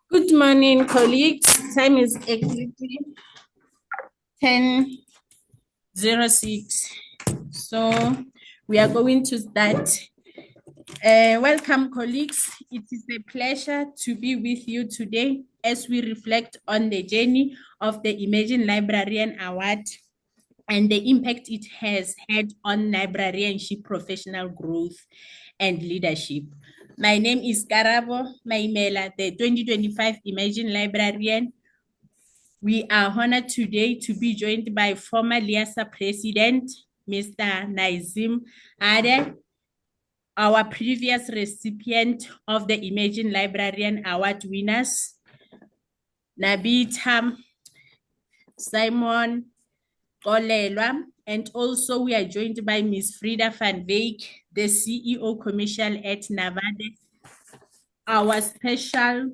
Good morning, colleagues. Time is exactly 10:06. So we are going to start. Welcome, colleagues. It is a pleasure to be with you today as we reflect on the journey of the Emerging Librarian Award and the impact it has had on librarianship professional growth and leadership. My name is Karabo Maimela, the 2025 Emerging Librarian. We are honored today to be joined by former LIASA President, Mr. Naizim Ade, our previous recipient of the Emerging Librarian Award winners, Nabita, Simon Olelwa, and also we are joined by Ms. Frida van Wyk, the CEO Commercial at Nevada. Our special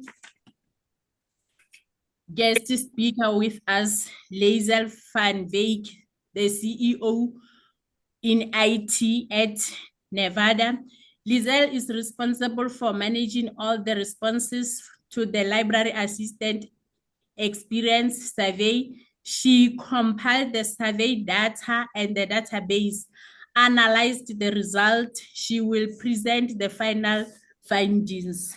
guest speaker with us, Liesel van Wyk, the CEO in IT at Nevada. Liesel is responsible for managing all the responses to the library assistant experience survey. She compiled the survey data and the database, analyzed the result. She will present the final findings.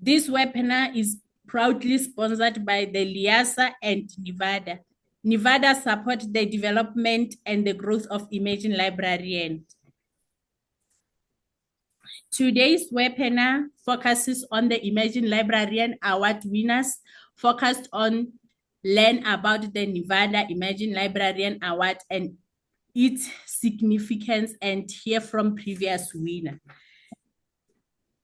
This webinar is proudly sponsored by the LIASA and Nevada. Nevada supports the development and the growth of emerging librarians. Today's webinar focuses on the Emerging Librarian Award winners, focused on learn about the Nevada Emerging Librarian Award and its significance and hear from previous winners.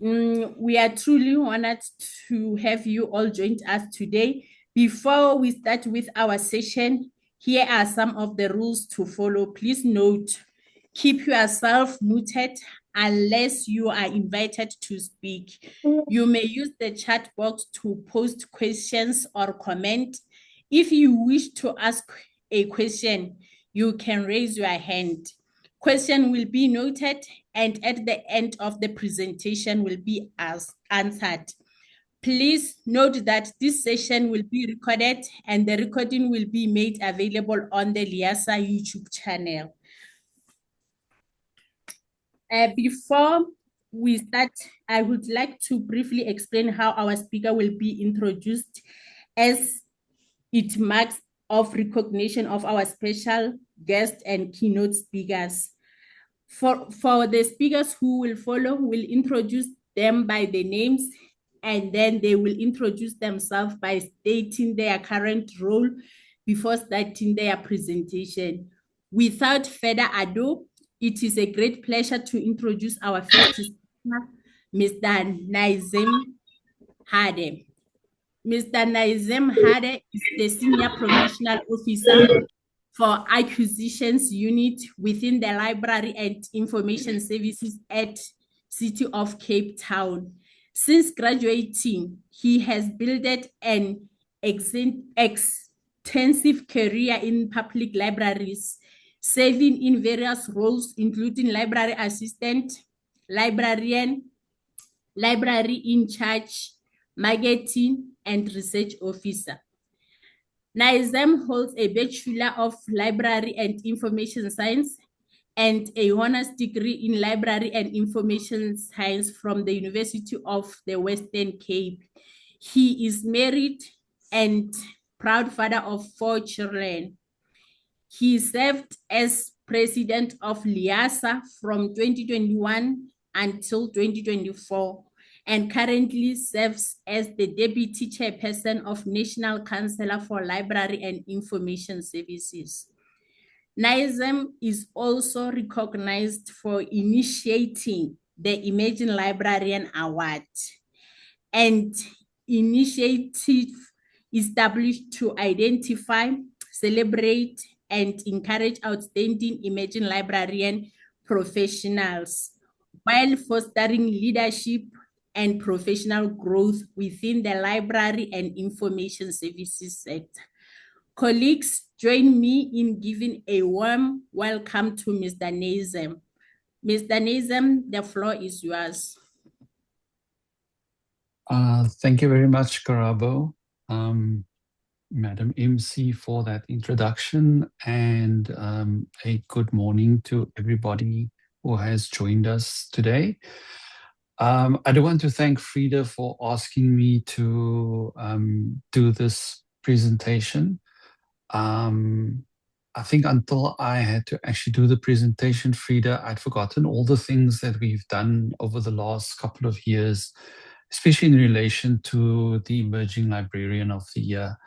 We are truly honored to have you all joined us today. Before we start with our session, here are some of the rules to follow. Please note, keep yourself muted unless you are invited to speak. You may use the chat box to post questions or comment. If you wish to ask a question, you can raise your hand. Question will be noted and at the end of the presentation will be answered. Please note that this session will be recorded and the recording will be made available on the LIASA YouTube channel. Before we start, I would like to briefly explain how our speaker will be introduced, as it marks of recognition of our special guests and keynote speakers. For the speakers who will follow, we'll introduce them by the names, and then they will introduce themselves by stating their current role before starting their presentation. Without further ado, it is a great pleasure to introduce our first speaker, Mr. Naizim Ade. Mr. Naizim Ade is the Senior Promotional Officer for Acquisitions Unit within the Library and Information Services at City of Cape Town. Since graduating, he has built an extensive career in public libraries, serving in various roles, including library assistant, librarian, library in charge, marketing, and research officer. Naizim holds a Bachelor of Library and Information Science and a honors degree in Library and Information Science from the University of the Western Cape. He is married and proud father of 4 children. He served as president of LIASA from 2021 until 2024 and currently serves as the Deputy Chairperson of National Council for Library and Information Services. Naizim is also recognized for initiating the Emerging Librarian Award, and initiative established to identify, celebrate, and encourage outstanding emerging librarian professionals while fostering leadership and professional growth within the library and information services sector. Colleagues, join me in giving a warm welcome to Mr. Naizim. Mr. Naizim, the floor is yours. Thank you very much, Karabo, Madam MC, for that introduction, and a good morning to everybody who has joined us today. I do want to thank Frida for asking me to do this presentation. Um, I think until I had to actually do the presentation, Frida, I'd forgotten all the things that we've done over the last couple of years, especially in relation to the Emerging Librarian of the Year.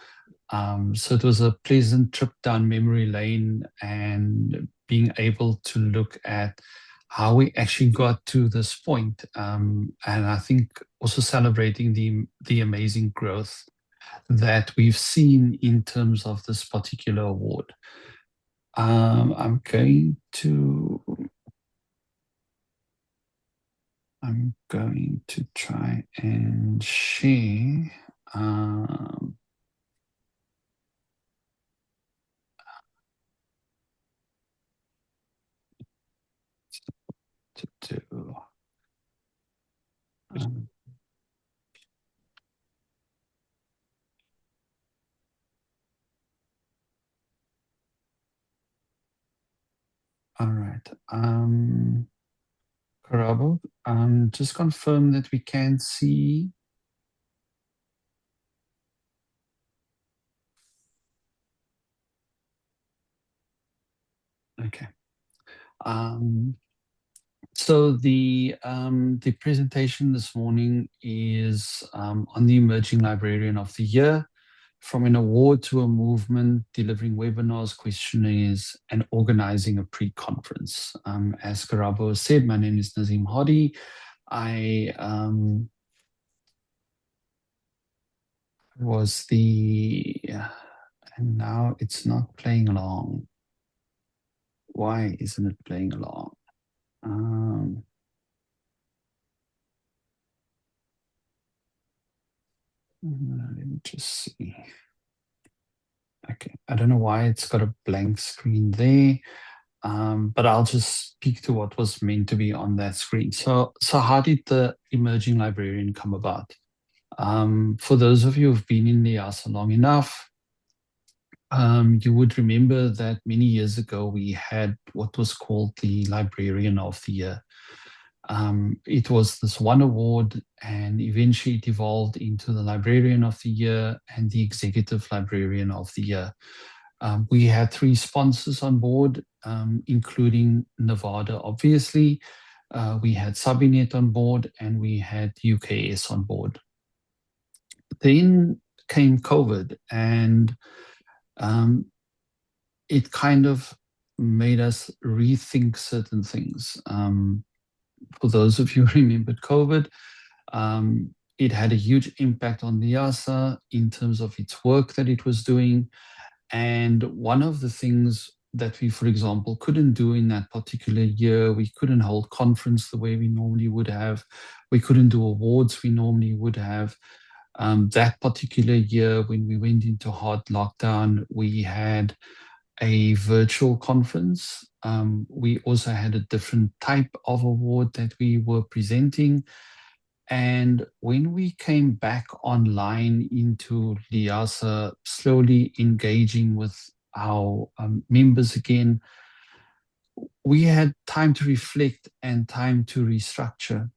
So it was a pleasant trip down memory lane and being able to look at how we actually got to this point. And I think also celebrating the amazing growth that we've seen in terms of this particular award. I'm going to try and share. Um, to do. Um, all right. Karabo, just confirm that we can see. Okay. So the presentation this morning is on the Emerging Librarian of the Year, from an award to a movement, delivering webinars, questionnaires, and organizing a pre-conference. As Karabo said, my name is Nazim Hadi. I was and now it's not playing along. Why isn't it playing along? Let me just see. Okay, I don't know why it's got a blank screen there, but I'll just speak to what was meant to be on that screen. So how did the Emerging Librarian come about? For those of you who've been in the IASA long enough, you would remember that many years ago we had what was called the Librarian of the Year. It was this one award, and eventually it evolved into the Librarian of the Year and the Executive Librarian of the Year. We had three sponsors on board, including Nevada, obviously. We had Sabinet on board, and we had UKS on board. Then came COVID, and it kind of made us rethink certain things. For those of you who remembered COVID, it had a huge impact on the IASA in terms of its work that it was doing. And one of the things that we, for example, couldn't do in that particular year, we couldn't hold conference the way we normally would have. We couldn't do awards we normally would have. That particular year, when we went into hard lockdown, we had a virtual conference. We also had a different type of award that we were presenting. And when we came back online into Liasa, slowly engaging with our members again, we had time to reflect and time to restructure.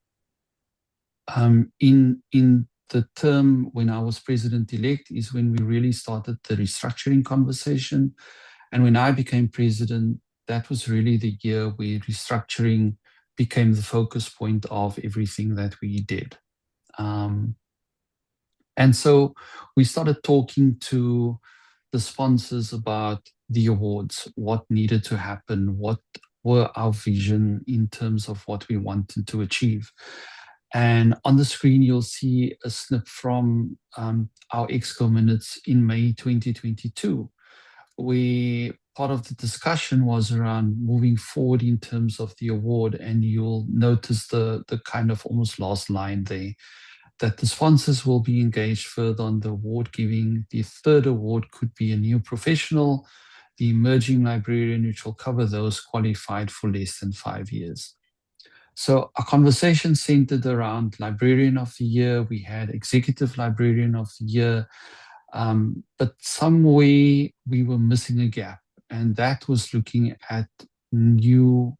In the term when I was president-elect is when we really started the restructuring conversation. And when I became president, that was really the year where restructuring became the focus point of everything that we did. And so we started talking to the sponsors about the awards, what needed to happen, what were our vision in terms of what we wanted to achieve. And on the screen, you'll see a snip from our Exco minutes in May 2022. Part of the discussion was around moving forward in terms of the award, and you'll notice the kind of almost last line there, that the sponsors will be engaged further on the award giving. The third award could be a new professional, the emerging librarian, which will cover those qualified for less than 5 years. So a conversation centered around Librarian of the Year. We had Executive Librarian of the Year, but somewhere we were missing a gap, and that was looking at new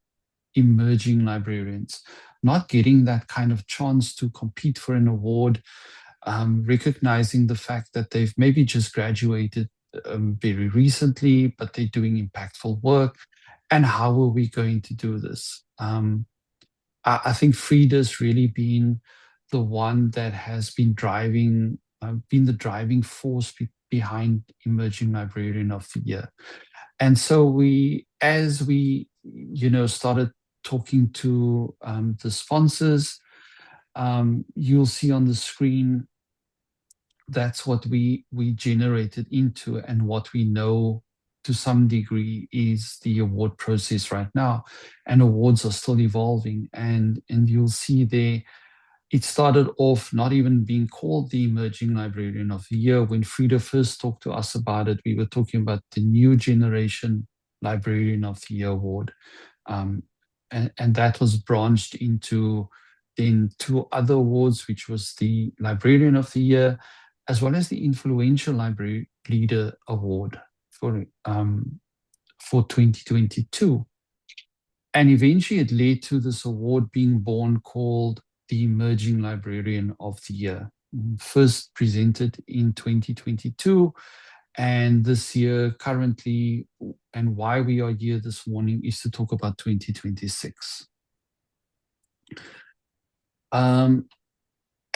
emerging librarians, not getting that kind of chance to compete for an award, recognizing the fact that they've maybe just graduated very recently, but they're doing impactful work. And how are we going to do this? I think Frida's really been the one that has been driving, been the driving force behind Emerging Librarian of the Year. And so as we, started talking to the sponsors, you'll see on the screen that's what we generated into, and what we know to some degree is the award process right now. And awards are still evolving, and you'll see there it started off not even being called the Emerging Librarian of the Year. When Frida first talked to us about it, we were talking about the New Generation Librarian of the Year award. And that was branched into then two other awards, which was the Librarian of the Year, as well as the Influential Library Leader Award for 2022. And eventually it led to this award being born called the Emerging Librarian of the Year, first presented in 2022. And this year, currently, and why we are here this morning, is to talk about 2026.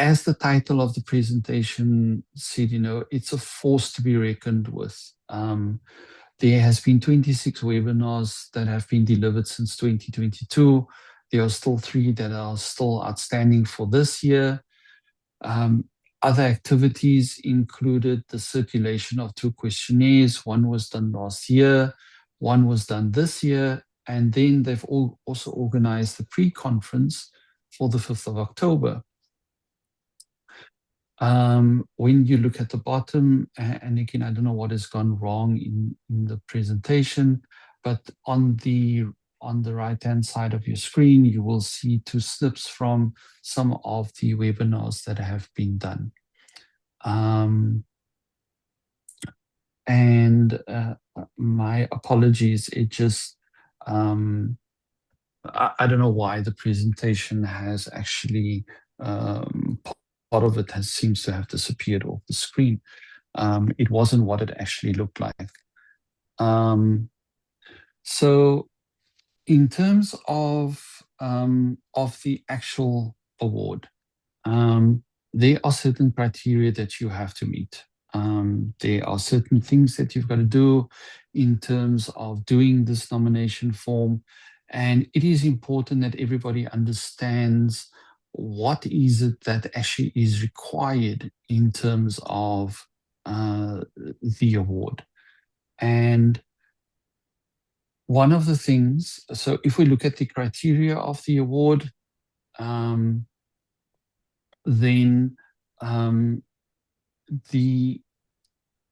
As the title of the presentation said, it's a force to be reckoned with. There has been 26 webinars that have been delivered since 2022. There are still 3 that are still outstanding for this year. Other activities included the circulation of 2 questionnaires. One was done last year, one was done this year, and then they've also organized the pre-conference for the 5th of October. When you look at the bottom, and again, I don't know what has gone wrong in the presentation, but on the right-hand side of your screen, you will see 2 snips from some of the webinars that have been done. My apologies, it just, I don't know why the presentation has actually, part of it seems to have disappeared off the screen. It wasn't what it actually looked like. So in terms of the actual award, there are certain criteria that you have to meet. There are certain things that you've got to do in terms of doing this nomination form. And it is important that everybody understands what is it that actually is required in terms of the award. And one of the things, so if we look at the criteria of the award, then the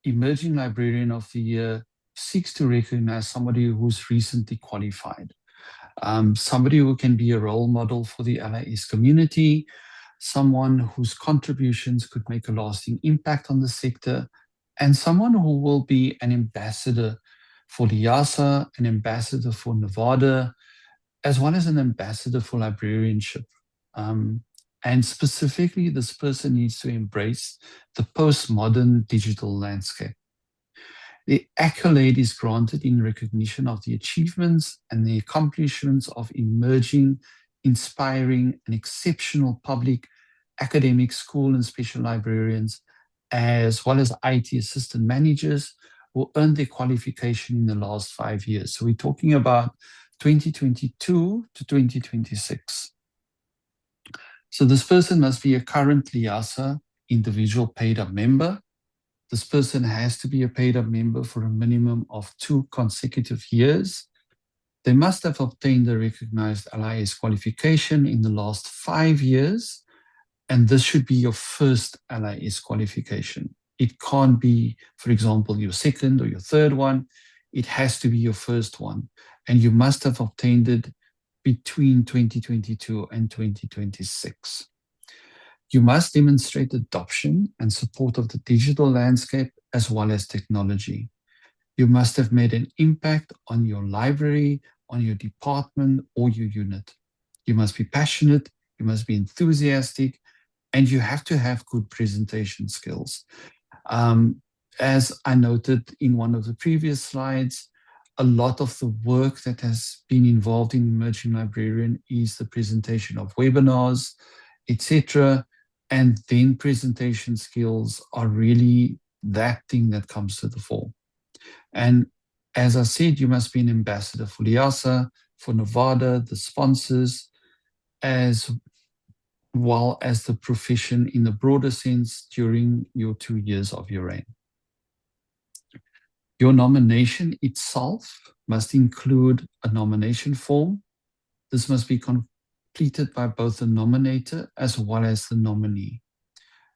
Emerging Librarian of the Year seeks to recognize somebody who's recently qualified, somebody who can be a role model for the LIS community, someone whose contributions could make a lasting impact on the sector, and someone who will be an ambassador for LIASA, an ambassador for Nevada, as well as an ambassador for librarianship. And specifically, this person needs to embrace the postmodern digital landscape. The accolade is granted in recognition of the achievements and the accomplishments of emerging, inspiring, and exceptional public, academic, school, and special librarians, as well as IT assistant managers who earned their qualification in the last 5 years. So we're talking about 2022 to 2026. So this person must be a current LIASA individual paid-up member. This person has to be a paid-up member for a minimum of 2 consecutive years. They must have obtained a recognized LIS qualification in the last 5 years, and this should be your first LIS qualification. It can't be, for example, your second or your third one. It has to be your first one, and you must have obtained it between 2022 and 2026. You must demonstrate adoption and support of the digital landscape as well as technology. You must have made an impact on your library, on your department, or your unit. You must be passionate, you must be enthusiastic, and you have to have good presentation skills. As I noted in one of the previous slides, a lot of the work that has been involved in Emerging Librarian is the presentation of webinars, etc. And then presentation skills are really that thing that comes to the fore. And as I said, you must be an ambassador for LIASA, for Nevada, the sponsors, as well as the profession in the broader sense during your 2 years of your reign. Your nomination itself must include a nomination form. This must be completed by both the nominator as well as the nominee.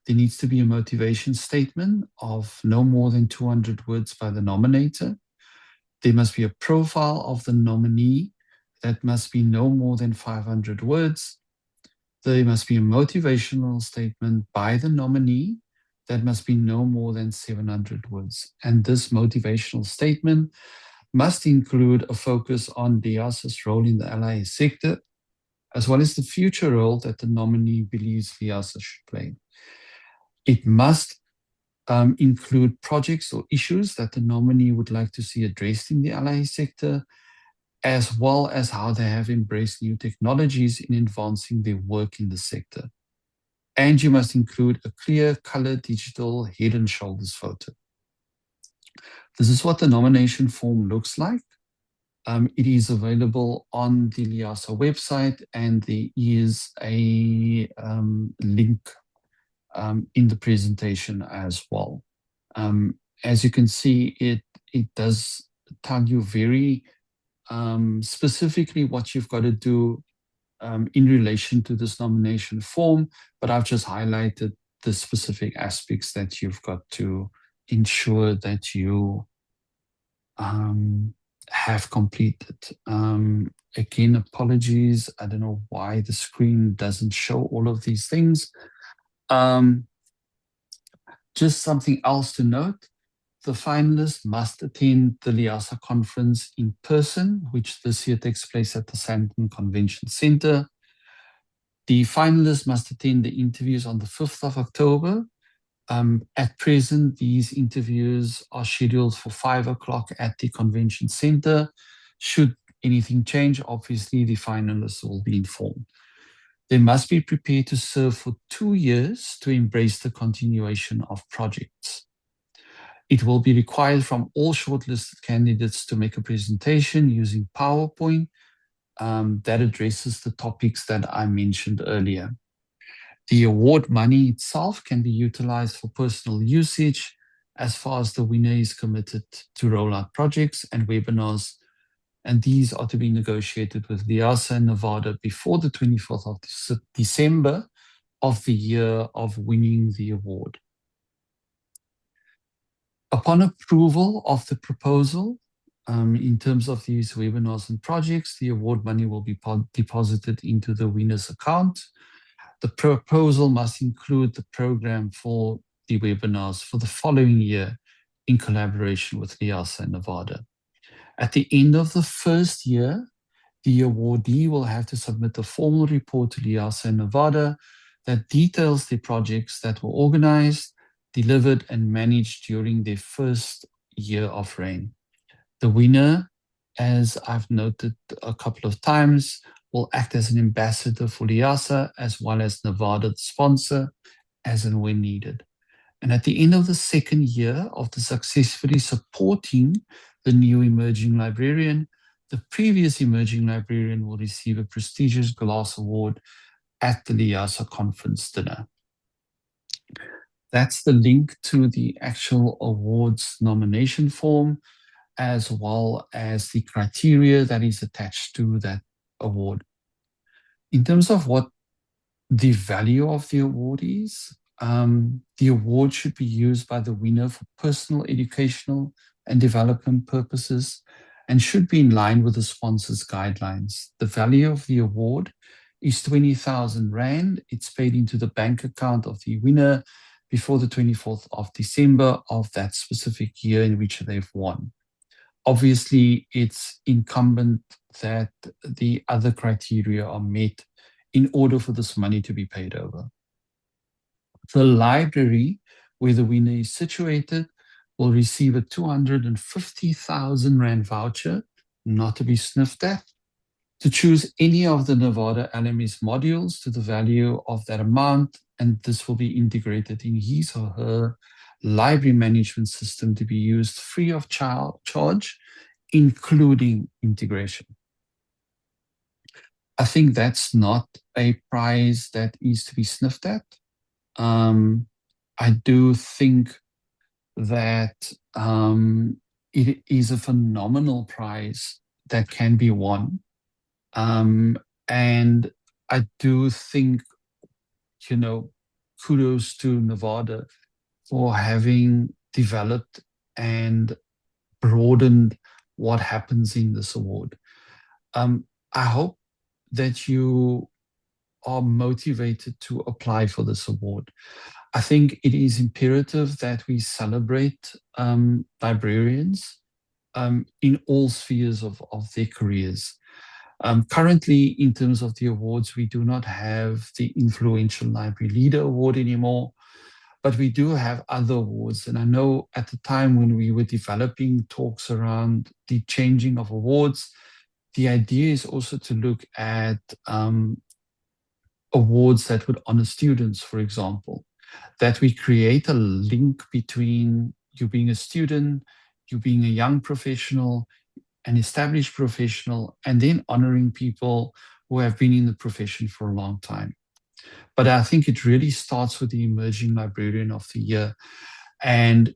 There needs to be a motivation statement of no more than 200 words by the nominator. There must be a profile of the nominee that must be no more than 500 words. There must be a motivational statement by the nominee that must be no more than 700 words. And this motivational statement must include a focus on LIASA's role in the LIS sector, as well as the future role that the nominee believes LIASA should play. It must include projects or issues that the nominee would like to see addressed in the LIS sector, as well as how they have embraced new technologies in advancing their work in the sector. And you must include a clear color digital head and shoulders photo. This is what the nomination form looks like. It is available on the LIASA website, and there is a link in the presentation as well. As you can see, it does tell you very specifically what you've got to do in relation to this nomination form, but I've just highlighted the specific aspects that you've got to ensure that you have completed. Again, apologies. I don't know why the screen doesn't show all of these things. Just something else to note. The finalists must attend the LIASA conference in person, which this year takes place at the Sandton Convention Center. The finalists must attend the interviews on the 5th of October. At present, these interviews are scheduled for 5 o'clock at the Convention Center. Should anything change, obviously the finalists will be informed. They must be prepared to serve for 2 years to embrace the continuation of projects. It will be required from all shortlisted candidates to make a presentation using PowerPoint that addresses the topics that I mentioned earlier. The award money itself can be utilized for personal usage as far as the winner is committed to roll out projects and webinars, and these are to be negotiated with LIASA and Nevada before the 24th of December of the year of winning the award. Upon approval of the proposal, in terms of these webinars and projects, the award money will be deposited into the winner's account. The proposal must include the program for the webinars for the following year in collaboration with LIASA and Nevada. At the end of the first year, the awardee will have to submit a formal report to LIASA and Nevada that details the projects that were organized, delivered, and managed during their first year of reign. The winner, as I've noted a couple of times, will act as an ambassador for LIASA as well as Nevada, the sponsor, as and when needed. And at the end of the second year of the successfully supporting the new emerging librarian, the previous emerging librarian will receive a prestigious glass award at the LIASA conference dinner. That's the link to the actual awards nomination form, as well as the criteria that is attached to that award. In terms of what the value of the award is, the award should be used by the winner for personal, educational, and development purposes, and should be in line with the sponsor's guidelines. The value of the award is 20,000 Rand. It's paid into the bank account of the winner before the 24th of December of that specific year in which they've won. Obviously, it's incumbent that the other criteria are met in order for this money to be paid over. The library where the winner is situated will receive a 250,000 Rand voucher, not to be sniffed at, to choose any of the Nevada LMS modules to the value of that amount, and this will be integrated in his or her library management system to be used free of charge, including integration. I think that's not a prize that is to be sniffed at. I do think that it is a phenomenal prize that can be won. And I do think, kudos to Nevada for having developed and broadened what happens in this award. I hope that you are motivated to apply for this award. I think it is imperative that we celebrate librarians in all spheres of their careers. Currently, in terms of the awards, we do not have the Influential Library Leader Award anymore, but we do have other awards. And I know at the time when we were developing talks around the changing of awards, the idea is also to look at awards that would honor students, for example, that we create a link between you being a student, you being a young professional, an established professional, and then honoring people who have been in the profession for a long time. But I think it really starts with the Emerging Librarian of the Year. And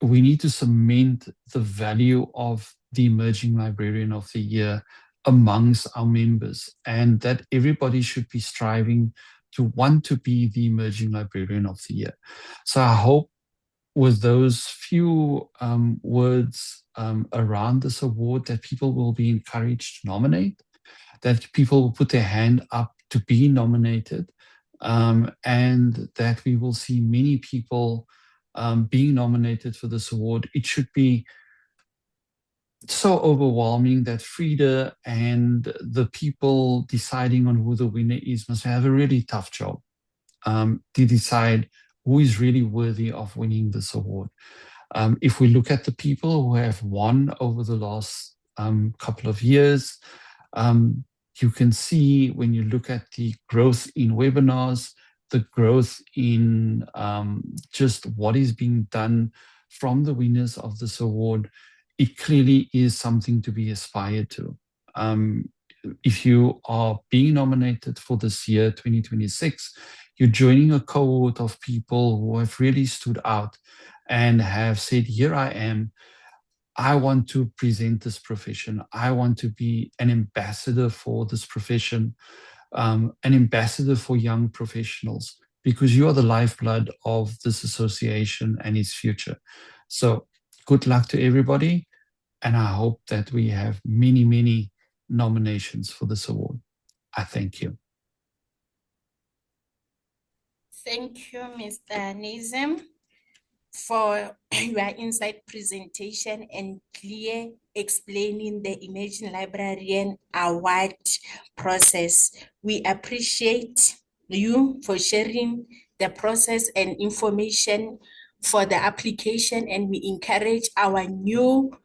we need to cement the value of the Emerging Librarian of the Year amongst our members, and that everybody should be striving to want to be the Emerging Librarian of the Year. So I hope with those few words around this award that people will be encouraged to nominate, that people will put their hand up to be nominated, and that we will see many people being nominated for this award. It should be so overwhelming that Frida and the people deciding on who the winner is must have a really tough job to decide who is really worthy of winning this award. If we look at the people who have won over the last couple of years, you can see when you look at the growth in webinars, the growth in just what is being done from the winners of this award, it clearly is something to be aspired to. If you are being nominated for this year, 2026, you're joining a cohort of people who have really stood out and have said, here I am, I want to present this profession. I want to be an ambassador for this profession, an ambassador for young professionals, because you are the lifeblood of this association and its future. So good luck to everybody. And I hope that we have many, many nominations for this award. I thank you. Thank you, Mr. Nizam, for your insight presentation and clear explaining the Emerging Librarian Award process. We appreciate you for sharing the process and information for the application, and we encourage our new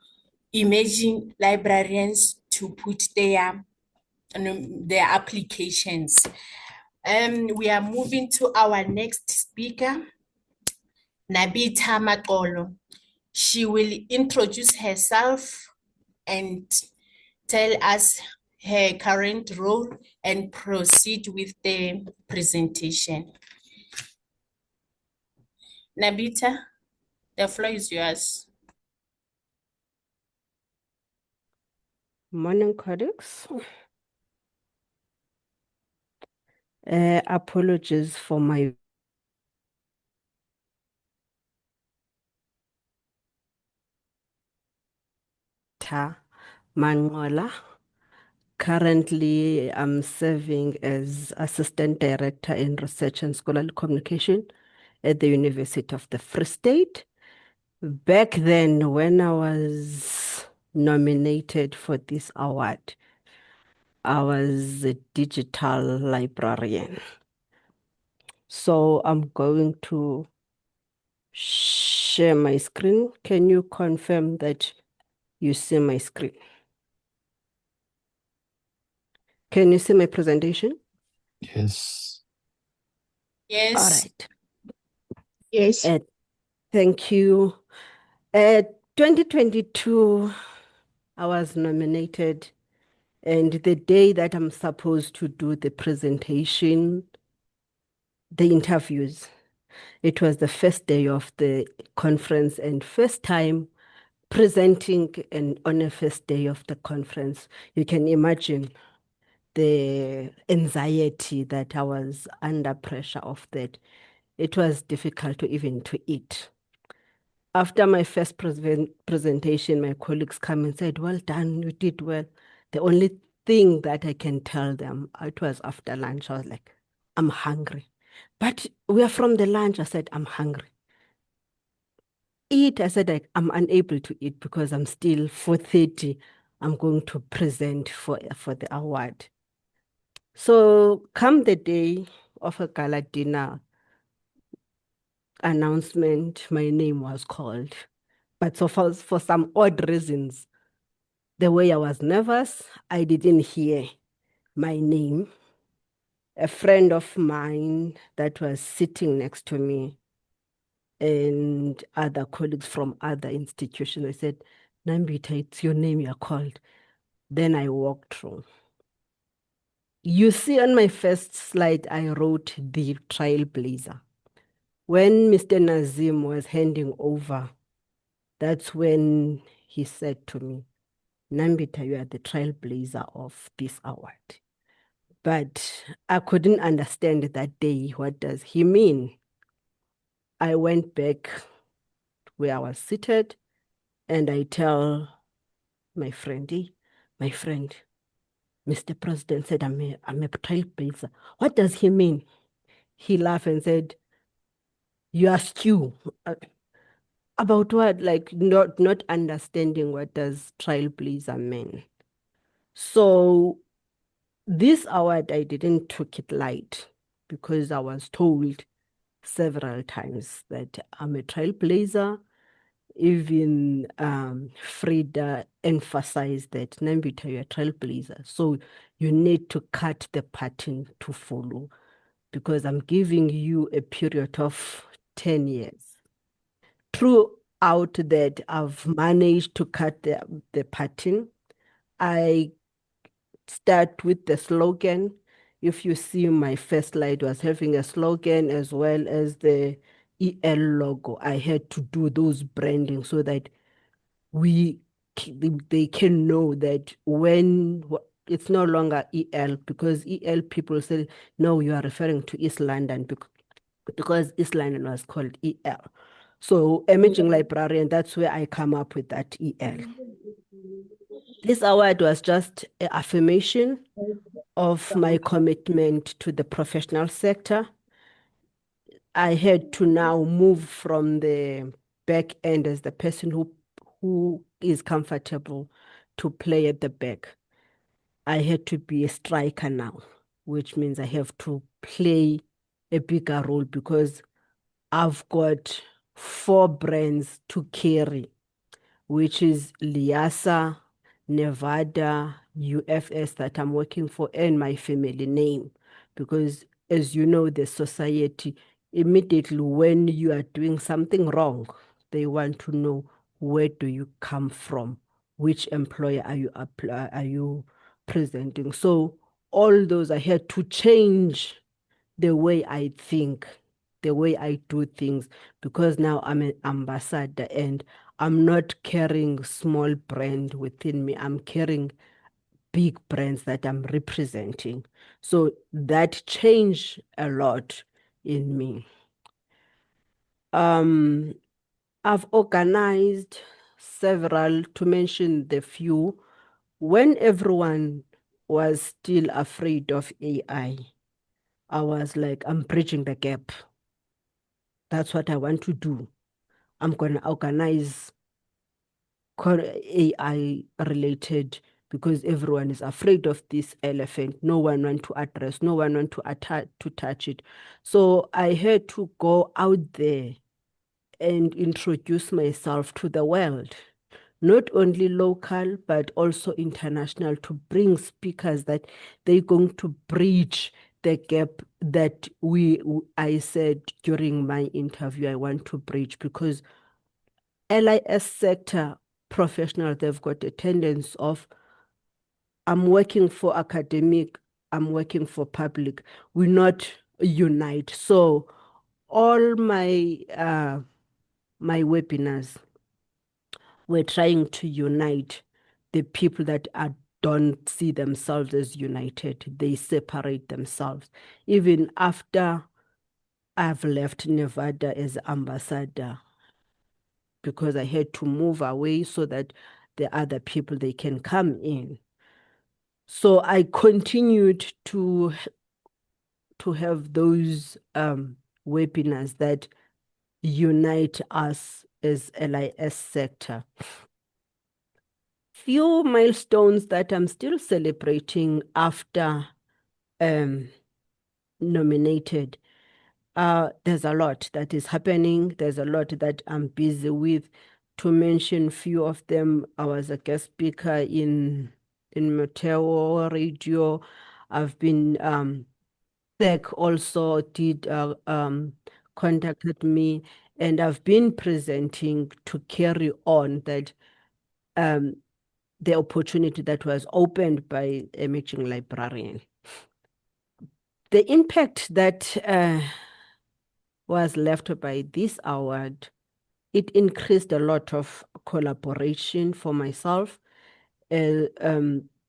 emerging librarians to put their applications. We are moving to our next speaker, Nabitha Maqolo. She will introduce herself and tell us her current role and proceed with the presentation. Nabitha, the floor is yours. Morning, colleagues. Apologies for my Mangola. Currently, I'm serving as Assistant Director in Research and Scholarly Communication at the University of the Free State. Back then, when I was nominated for this award, I was a digital librarian. So I'm going to share my screen. Can you confirm that you see my screen? Can you see my presentation? Yes. All Yes. right. Yes. Thank you. 2022, I was nominated, and the day that I'm supposed to do the presentation, the interviews, it was the first day of the conference and first time presenting and on the first day of the conference. You can imagine the anxiety that I was under pressure of that. It was difficult to even to eat. After my first presentation, my colleagues come and said, well done, you did well. The only thing that I can tell them, it was after lunch, I was like, I'm hungry. But we are from the lunch, I said, I'm hungry. Eat, I said, I'm unable to eat because I'm still 4:30. I'm going to present for the award. So come the day of a gala dinner announcement, my name was called. But so for some odd reasons, the way I was nervous, I didn't hear my name. A friend of mine that was sitting next to me and other colleagues from other institutions, they said, Nambita, it's your name you're called. Then I walked through. You see on my first slide, I wrote the trailblazer. When Mr. Nazim was handing over, that's when he said to me, Nambita, you are the trailblazer of this award. But I couldn't understand that day. What does he mean? I went back where I was seated and I tell my friend, my friend, Mr. President said, I'm a trailblazer. What does he mean? He laughed and said, you ask you. About what? Like not understanding what does trailblazer mean. So this award, I didn't took it light because I was told several times that I'm a trailblazer. Even Frida emphasized that Nambita, you're a trailblazer. So you need to cut the pattern to follow because I'm giving you a period of 10 years. Throughout that, I've managed to cut the pattern. I start with the slogan. If you see my first slide was having a slogan as well as the EL logo. I had to do those branding so that they can know that when it's no longer EL, because EL people say, no, you are referring to East London because East London was called EL. So emerging librarian, that's where I come up with that EL. This award was just an affirmation of my commitment to the professional sector. I had to now move from the back end as the person who is comfortable to play at the back. I had to be a striker now, which means I have to play a bigger role because I've got 4 brands to carry, which is Liasa, Nevada, UFS that I'm working for, and my family name. Because as you know, the society, immediately when you are doing something wrong, they want to know where do you come from, which employer are you presenting. So all those I had to change the way I think, the way I do things, because now I'm an ambassador and I'm not carrying small brand within me. I'm carrying big brands that I'm representing. So that changed a lot in me. I've organized several, to mention the few, when everyone was still afraid of AI, I was like, I'm bridging the gap. That's what I want to do. I'm going to organize AI related, because everyone is afraid of this elephant. No one want to address, no one want to touch it. So I had to go out there and introduce myself to the world, not only local, but also international, to bring speakers that they're going to bridge the gap that I said during my interview I want to bridge, because LIS sector professionals, they've got a tendency of, I'm working for academic, I'm working for public. We not unite. So all my my webinars, we're trying to unite the people that don't see themselves as united. They separate themselves. Even after I've left Nevada as ambassador, because I had to move away so that the other people, they can come in. So I continued to have those webinars that unite us as LIS sector. Few milestones that I'm still celebrating after nominated. There's a lot that is happening. There's a lot that I'm busy with. To mention few of them, I was a guest speaker in Meteo Radio. I've been SEC also did contacted me, and I've been presenting to carry on that the opportunity that was opened by Emerging Librarian. The impact that was left by this award, it increased a lot of collaboration for myself. And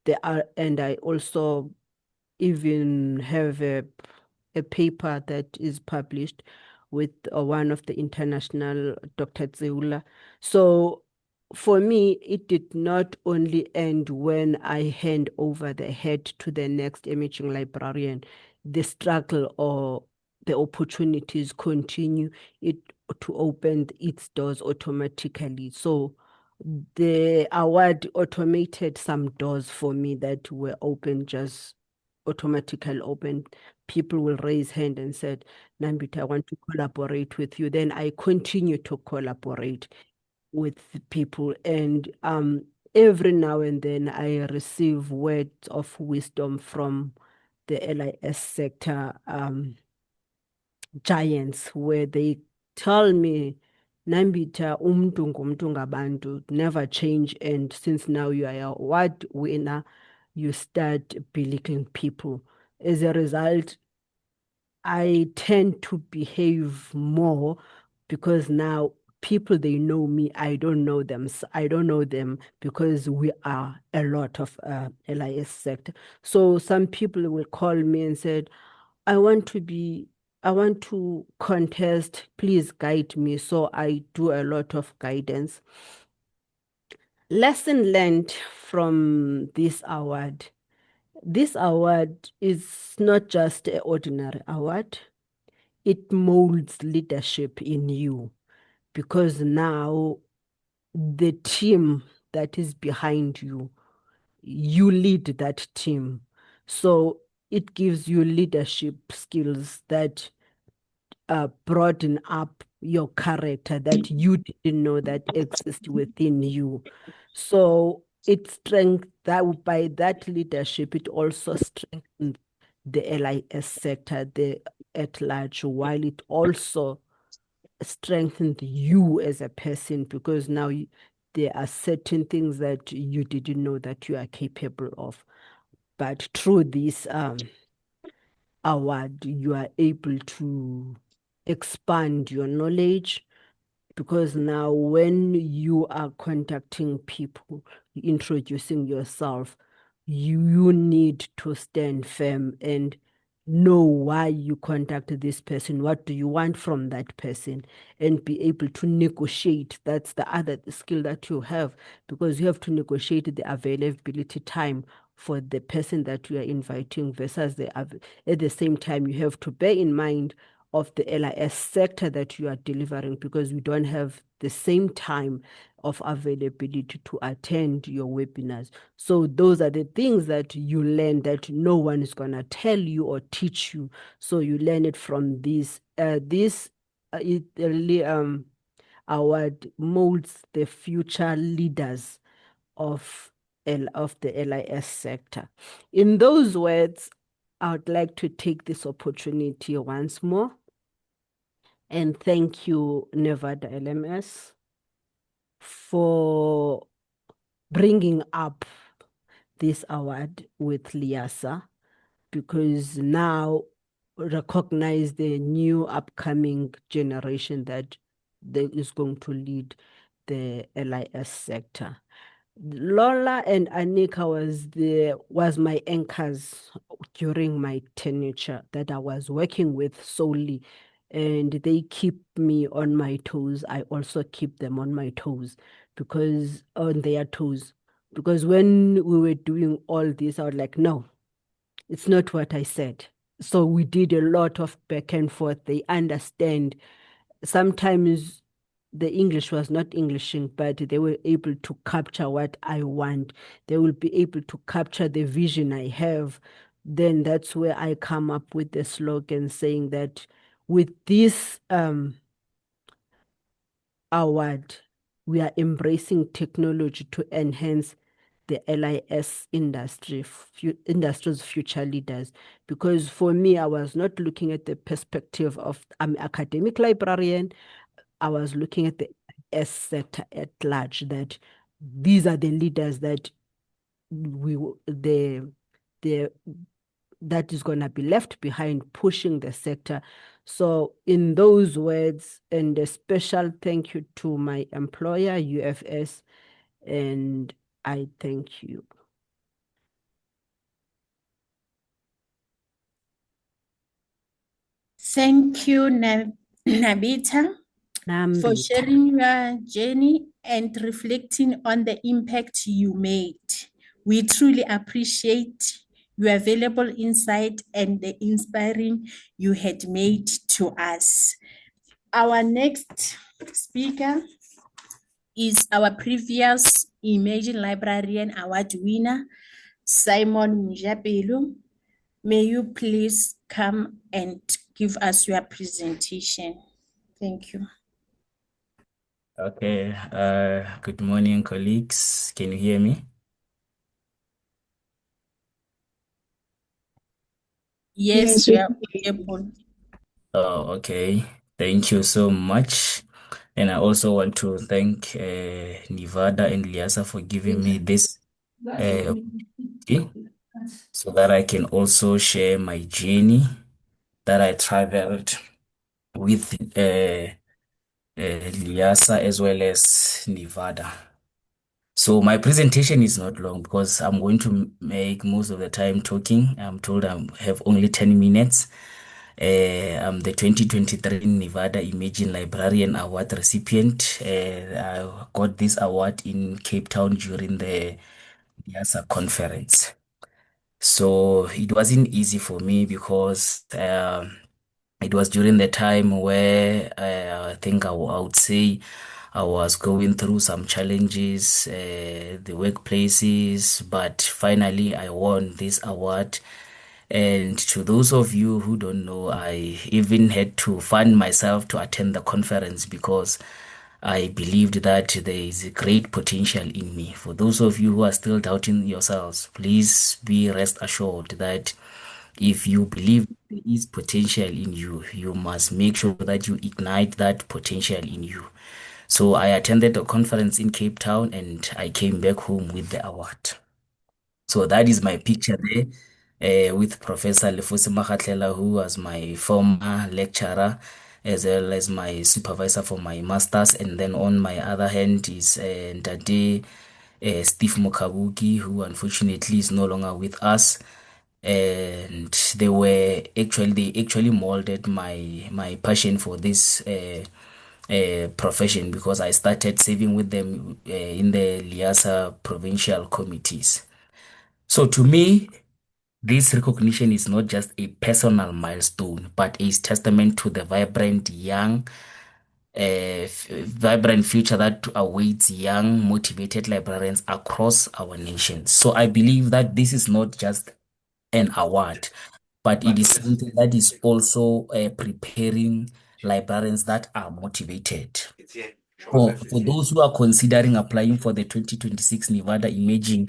I also even have a paper that is published with one of the international Dr. Zeula. So for me, it did not only end when I hand over the head to the next emerging librarian. The struggle or the opportunities continue to open its doors automatically. So the award automated some doors for me that were open, just automatically open. People will raise hand and said, Nambit, I want to collaborate with you. Then I continue to collaborate with people. And every now and then I receive words of wisdom from the LIS sector giants, where they tell me, Nambita, ngumntu ngabantu, never change. And since now you are a award winner, you start belittling people. As a result, I tend to behave more, because now people, they know me, I don't know them. I don't know them because we are a lot of LIS sector. So some people will call me and said, I want to contest, please guide me. So I do a lot of guidance. Lesson learned from this award. This award is not just an ordinary award. It molds leadership in you, because now the team that is behind you, you lead that team. So it gives you leadership skills that broaden up your character that you didn't know that exists within you. So it strengthens that. By that leadership, it also strengthens the LIS sector at large, while it also strengthens you as a person, because now there are certain things that you didn't know that you are capable of. But through this award, you are able to expand your knowledge, because now when you are contacting people, introducing yourself, you need to stand firm and know why you contact this person, what do you want from that person, and be able to negotiate. That's the other skill that you have, because you have to negotiate the availability time for the person that you are inviting versus at the same time you have to bear in mind of the LIS sector that you are delivering, because we don't have the same time of availability to attend your webinars. So those are the things that you learn that no one is going to tell you or teach you. So you learn it from this. It really award molds the future leaders of the LIS sector. In those words, I would like to take this opportunity once more and thank you, Nevada LMS, for bringing up this award with Liasa, because now recognize the new upcoming generation that is going to lead the LIS sector. Lola and Anika was my anchors during my tenure that I was working with solely, and they keep me on my toes. I also keep them on my toes, because on their toes. Because when we were doing all this, I was like, no, it's not what I said. So we did a lot of back and forth. They understand. Sometimes the English was not Englishing, but they were able to capture what I want. They will be able to capture the vision I have. Then that's where I come up with the slogan saying that with this award, we are embracing technology to enhance the LIS industry's future leaders. Because for me, I was not looking at the perspective of I'm academic librarian. I was looking at the S sector at large, that these are the leaders that that is going to be left behind pushing the sector. So in those words, and a special thank you to my employer, UFS, and I thank you. Thank you, Nabita, for Nambita. sharing your journey and reflecting on the impact you made. We truly appreciate your valuable insight and the inspiring you had made to us. Our next speaker is our previous Imagine Librarian Award winner, Simon Mujapelu. May you please come and give us your presentation. Thank you. Okay, good morning, colleagues. Can you hear me? Yes, Yes, you we are can hear you. able. Oh, okay. Thank you so much. And I also want to thank Nevada and Liasa for giving me this opportunity so that I can also share my journey that I traveled with Liasa as well as Nevada. So my presentation is not long because I'm going to make most of the time talking. I'm told I have only 10 minutes. I'm the 2023 Nevada Imagine Librarian Award recipient. I got this award in Cape Town during the YASA conference. So it wasn't easy for me because it was during the time where I think I would say I was going through some challenges, the workplaces, but finally I won this award. And to those of you who don't know, I even had to fund myself to attend the conference because I believed that there is a great potential in me. For those of you who are still doubting yourselves, please be rest assured that if you believe there is potential in you, you must make sure that you ignite that potential in you. So I attended a conference in Cape Town and I came back home with the award. So that is my picture there with Professor Lefusi Makhatlela, who was my former lecturer as well as my supervisor for my master's. And then on my other hand is Ndade Steve Mokabuki, who unfortunately is no longer with us. and they actually molded my passion for this profession, because I started serving with them in the Liasa provincial committees. So to me, this recognition is not just a personal milestone, but is testament to the vibrant future that awaits young, motivated librarians across our nation. So I believe that this is not just an award, but it is something that is also preparing librarians that are motivated. For those who are considering applying for the 2026 Nevada Imaging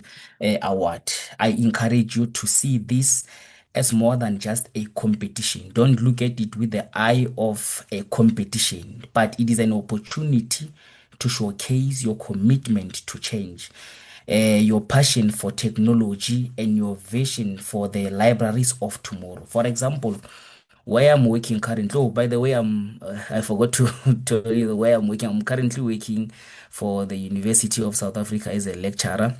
Award, I encourage you to see this as more than just a competition. Don't look at it with the eye of a competition, but it is an opportunity to showcase your commitment to change, your passion for technology, and your vision for the libraries of tomorrow. For example, where I'm working currently. Oh, by the way, I forgot to tell you where I'm working. I'm currently working for the University of South Africa as a lecturer.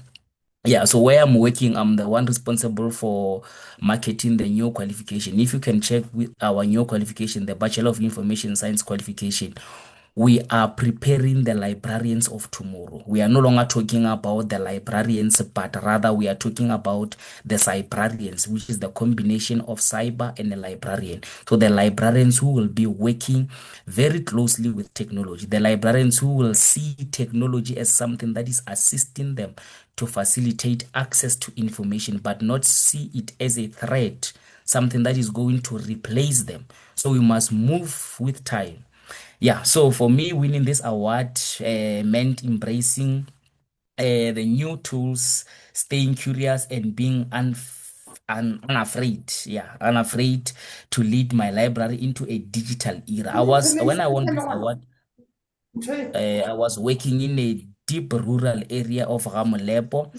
Yeah, so where I'm working, I'm the one responsible for marketing the new qualification. If you can check with our new qualification, the Bachelor of Information Science qualification, we are preparing the librarians of tomorrow. We are no longer talking about the librarians, but rather we are talking about the cybrarians, which is the combination of cyber and a librarian. So the librarians who will be working very closely with technology, the librarians who will see technology as something that is assisting them to facilitate access to information, but not see it as a threat, something that is going to replace them. So we must move with time. Yeah, so for me, winning this award meant embracing the new tools, staying curious, and being unafraid. Yeah, unafraid to lead my library into a digital era. When I won this award, I was working in a deep rural area of Ramolepo.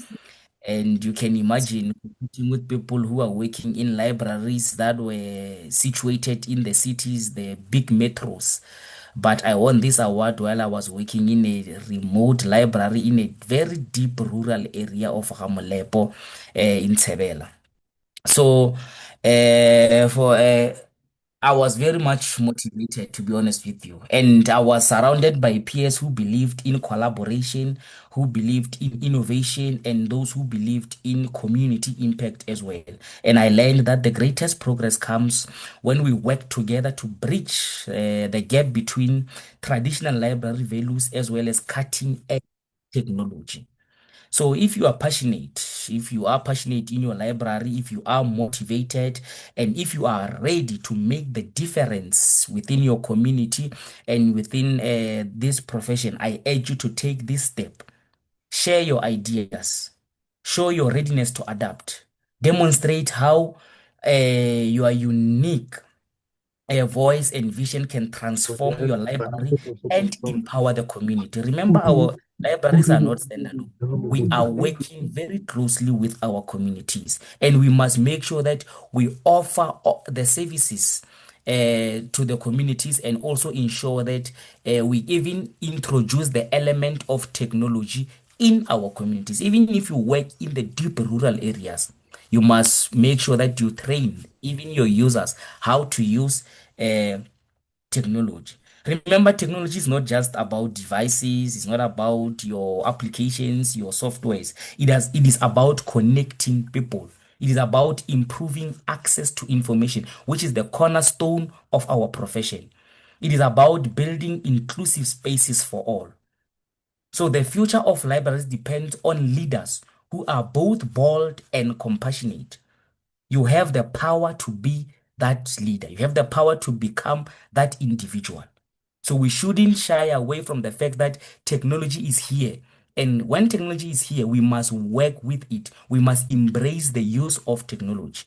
And you can imagine competing with people who are working in libraries that were situated in the cities, the big metros. But I won this award while I was working in a remote library in a very deep rural area of Ramolepo in Tsebela. So, for I was very much motivated, to be honest with you. And I was surrounded by peers who believed in collaboration, who believed in innovation, and those who believed in community impact as well. And I learned that the greatest progress comes when we work together to bridge the gap between traditional library values as well as cutting edge technology. So if you are passionate in your library, if you are motivated, and if you are ready to make the difference within your community and within this profession, I urge you to take this step. Share your ideas. Show your readiness to adapt. Demonstrate how your unique voice and vision can transform your library and empower the community. Remember, our libraries are not standalone. We are working very closely with our communities, and we must make sure that we offer the services to the communities, and also ensure that we even introduce the element of technology in our communities. Even if you work in the deep rural areas, you must make sure that you train even your users how to use uh, technology. Remember, technology is not just about devices, it's not about your applications, your softwares. It is about connecting people. It is about improving access to information, which is the cornerstone of our profession. It is about building inclusive spaces for all. So the future of libraries depends on leaders who are both bold and compassionate. You have the power to be that leader. You have the power to become that individual. So we shouldn't shy away from the fact that technology is here. And when technology is here, we must work with it. We must embrace the use of technology.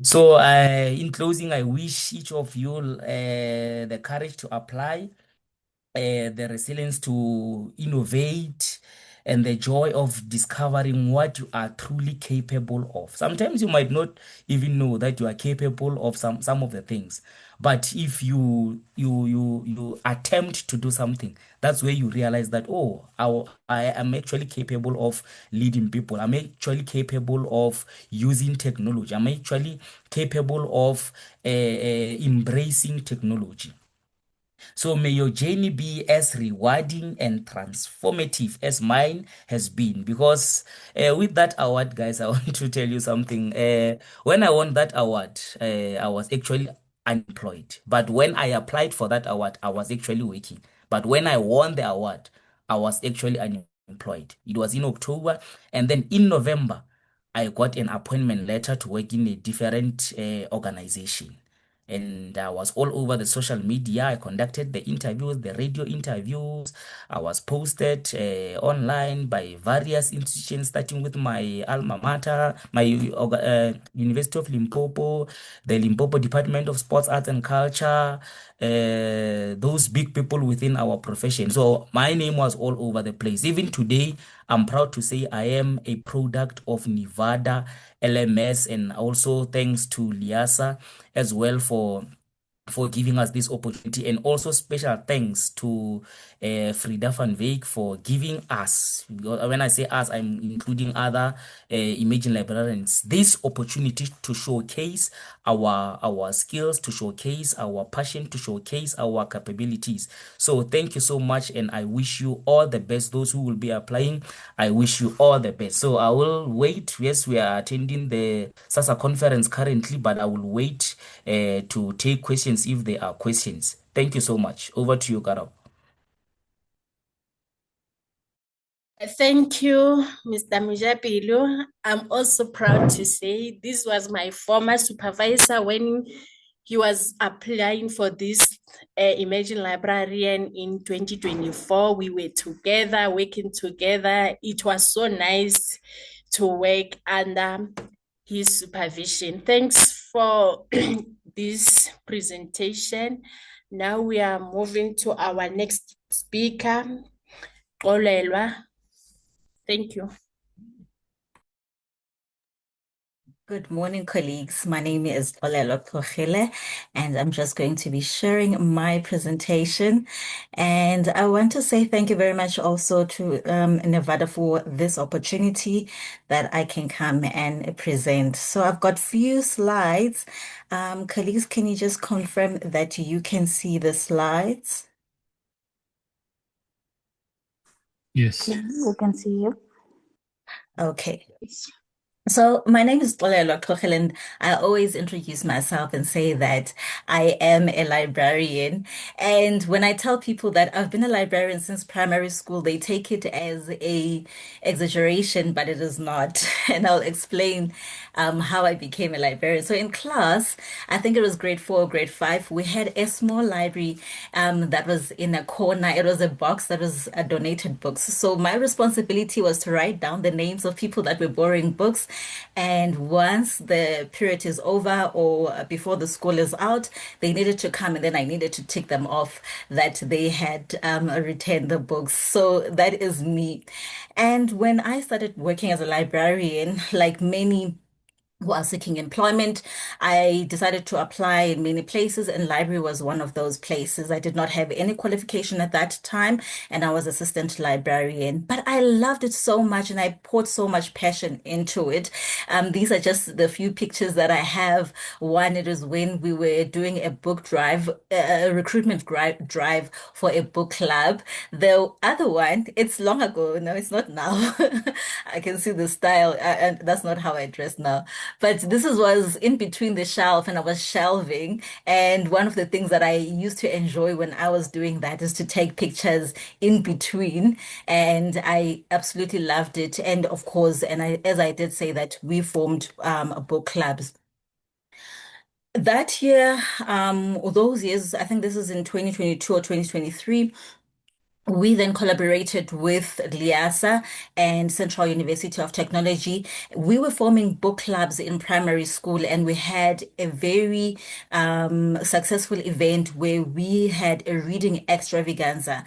So, in closing, I wish each of you the courage to apply, the resilience to innovate, and the joy of discovering what you are truly capable of. Sometimes you might not even know that you are capable of some of the things, but if you attempt to do something, that's where you realize that, oh, I am actually capable of leading people. I'm actually capable of using technology. I'm actually capable of embracing technology. So may your journey be as rewarding and transformative as mine has been. Because with that award, guys, I want to tell you something. When I won that award, I was actually unemployed. But when I applied for that award, I was actually working. But when I won the award, I was actually unemployed. It was in October. And then in November, I got an appointment letter to work in a different organization. And I was all over the social media. I conducted the interviews, the radio interviews. I was posted online by various institutions, starting with my alma mater, my University of Limpopo, the Limpopo Department of Sports, Arts and Culture, those big people within our profession. So my name was all over the place. Even today, I'm proud to say I am a product of Nevada LMS, and also thanks to Liasa as well for giving us this opportunity, and also special thanks to Frida van Wyk for giving us, when I say us, I'm including other emerging librarians, this opportunity to showcase our skills, to showcase our passion, to showcase our capabilities. So thank you so much, and I wish you all the best. Those who will be applying, I wish you all the best. So I will wait. Yes, we are attending the SASA conference currently, but I will wait to take questions if there are questions. Thank you so much. Over to you, Karab. Thank you, Mr. Mujapilu. I'm also proud to say this was my former supervisor when he was applying for this emerging librarian in 2024. We were together, working together. It was so nice to work under his supervision. Thanks for this presentation. Now we are moving to our next speaker, Xolelwa. Thank you. Good morning, colleagues. My name is Olelo Tlogele, and I'm just going to be sharing my presentation. And I want to say thank you very much also to Nevada for this opportunity that I can come and present. So I've got few slides. Colleagues, can you just confirm that you can see the slides? Yes. We can see you. Okay. So my name is Xolelwa Tlogele, and I always introduce myself and say that I am a librarian. And when I tell people that I've been a librarian since primary school, they take it as a exaggeration, but it is not. And I'll explain how I became a librarian. So in class, I think it was grade 4 or grade 5, we had a small library that was in a corner. It was a box that was donated books. So my responsibility was to write down the names of people that were borrowing books. And once the period is over or before the school is out, they needed to come, and then I needed to tick them off that they had returned the books. So that is me. And when I started working as a librarian, like many who are seeking employment, I decided to apply in many places, and library was one of those places. I did not have any qualification at that time, and I was assistant librarian, but I loved it so much and I poured so much passion into it. These are just the few pictures that I have. One, it is when we were doing a book drive, a recruitment drive for a book club. The other one, it's long ago. No, it's not now. I can see the style, and that's not how I dress now. But was in between the shelf, and I was shelving. And one of the things that I used to enjoy when I was doing that is to take pictures in between. And I absolutely loved it. And of course, as I did say that, we formed book clubs. That year, or those years, I think this is in 2022 or 2023, we then collaborated with LIASA and Central University of Technology. We were forming book clubs in primary school, and we had a very successful event where we had a reading extravaganza.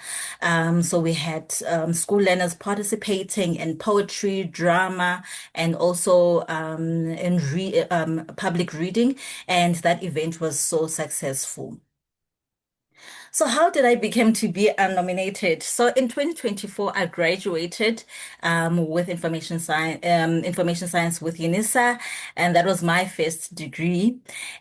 So we had school learners participating in poetry, drama, and also in public reading, and that event was so successful. So how did I become to be nominated? So in 2024, I graduated with information science with UNISA, and that was my first degree.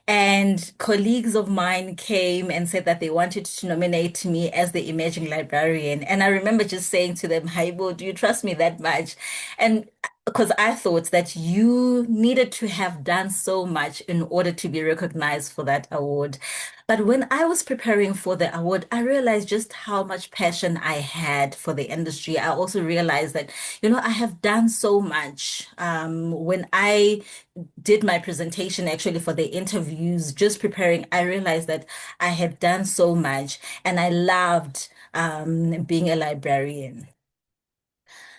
And colleagues of mine came and said that they wanted to nominate me as the emerging librarian. And I remember just saying to them, Haibo, do you trust me that much? And because I thought that you needed to have done so much in order to be recognized for that award. But when I was preparing for the award, I realized just how much passion I had for the industry. I also realized that, I have done so much. When I did my presentation actually for the interviews, just preparing, I realized that I had done so much and I loved being a librarian.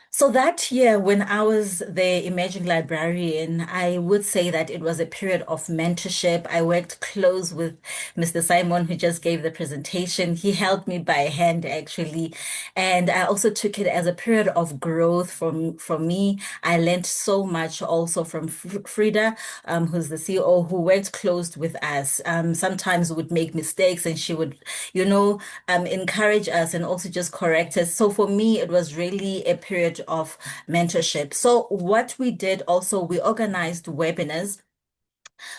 So that year, when I was the emerging librarian, I would say that it was a period of mentorship. I worked close with Mr. Simon, who just gave the presentation. He held me by a hand, actually. And I also took it as a period of growth from me. I learned so much also from Frida, who's the CEO, who worked close with us. Sometimes would make mistakes and she would, encourage us and also just correct us. So for me, it was really a period of mentorship. So what we did also, we organized webinars.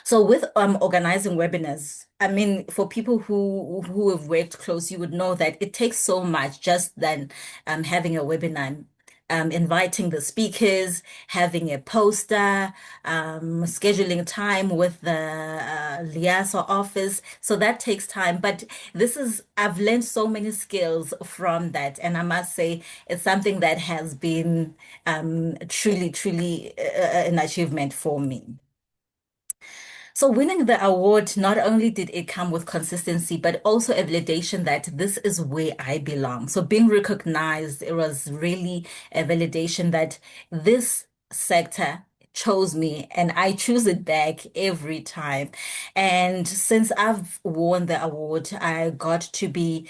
So with organizing webinars, I mean, for people who have worked close, you would know that it takes so much just than having a webinar. Inviting the speakers, having a poster, scheduling time with the LIASA office. So that takes time. But I've learned so many skills from that. And I must say, it's something that has been truly, truly an achievement for me. So winning the award, not only did it come with consistency, but also a validation that this is where I belong. So being recognized, it was really a validation that this sector chose me and I choose it back every time. And since I've won the award, I got to be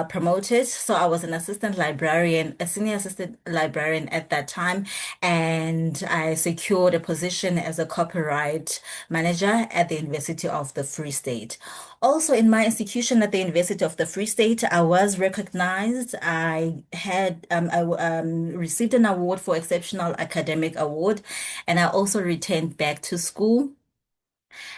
promoted. So I was an assistant librarian, a senior assistant librarian at that time, and I secured a position as a copyright manager at the University of the Free State. Also, in my institution at the University of the Free State, I was recognized. I received an award for Exceptional Academic Award, and I also returned back to school.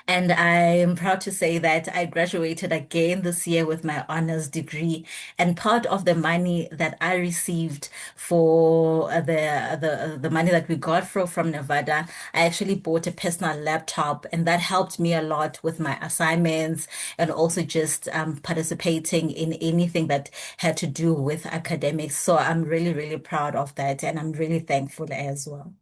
And I am proud to say that I graduated again this year with my honors degree. And part of the money that I received for the money that we got from Nevada, I actually bought a personal laptop, and that helped me a lot with my assignments and also just participating in anything that had to do with academics. So I'm really, really proud of that, and I'm really thankful as well.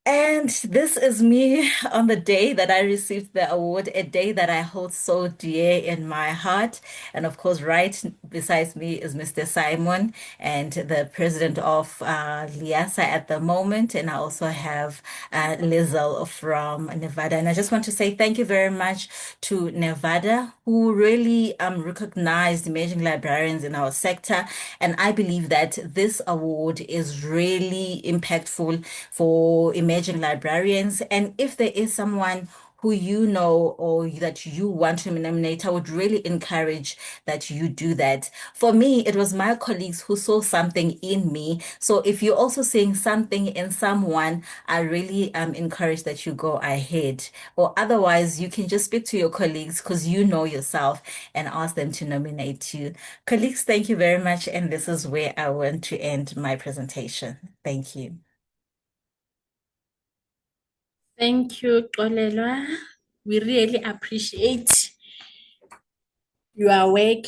And this is me on the day that I received the award, a day that I hold so dear in my heart. And of course, right besides me is Mr. Simon and the president of LIASA at the moment. And I also have Lizel from Nevada. And I just want to say thank you very much to Nevada, who really recognized emerging librarians in our sector. And I believe that this award is really impactful for emerging librarians. And if there is someone who you know or that you want to nominate, I would really encourage that you do that. For me, it was my colleagues who saw something in me. So if you're also seeing something in someone, I really encourage that you go ahead. Or otherwise, you can just speak to your colleagues because you know yourself and ask them to nominate you. Colleagues, thank you very much. And this is where I want to end my presentation. Thank you. Thank you, Xolelwa. We really appreciate your work.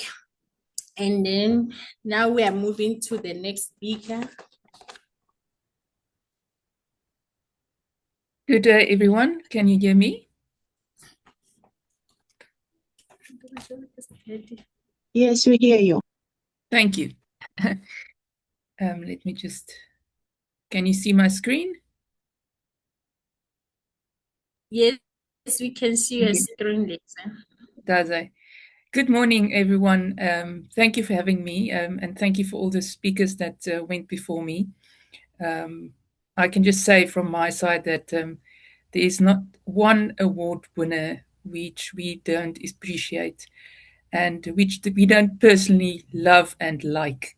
And then now we are moving to the next speaker. Good day, everyone. Can you hear me? Yes, we hear you. Thank you. Let me just, can you see my screen? Yes, we can see your screen, Lisa. Does I? Good morning, everyone. Thank you for having me, and thank you for all the speakers that went before me. I can just say from my side that there is not one award winner which we don't appreciate and which we don't personally love and like.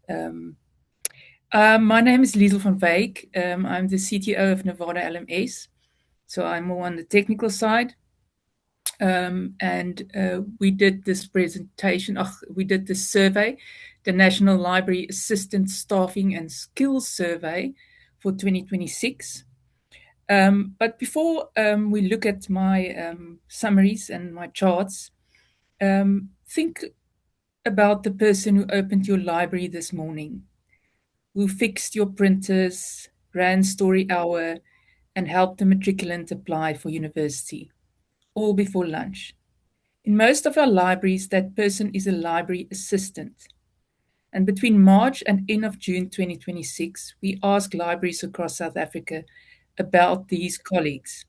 My name is Liesel van Wyk. I'm the CTO of Nevada LMS. So I'm more on the technical side. We did this presentation, we did this survey, the National Library Assistant Staffing and Skills Survey for 2026. But before we look at my summaries and my charts, think about the person who opened your library this morning, who fixed your printers, ran story hour, and helped the matriculant apply for university, all before lunch. In most of our libraries, that person is a library assistant. And between March and end of June 2026, we asked libraries across South Africa about these colleagues,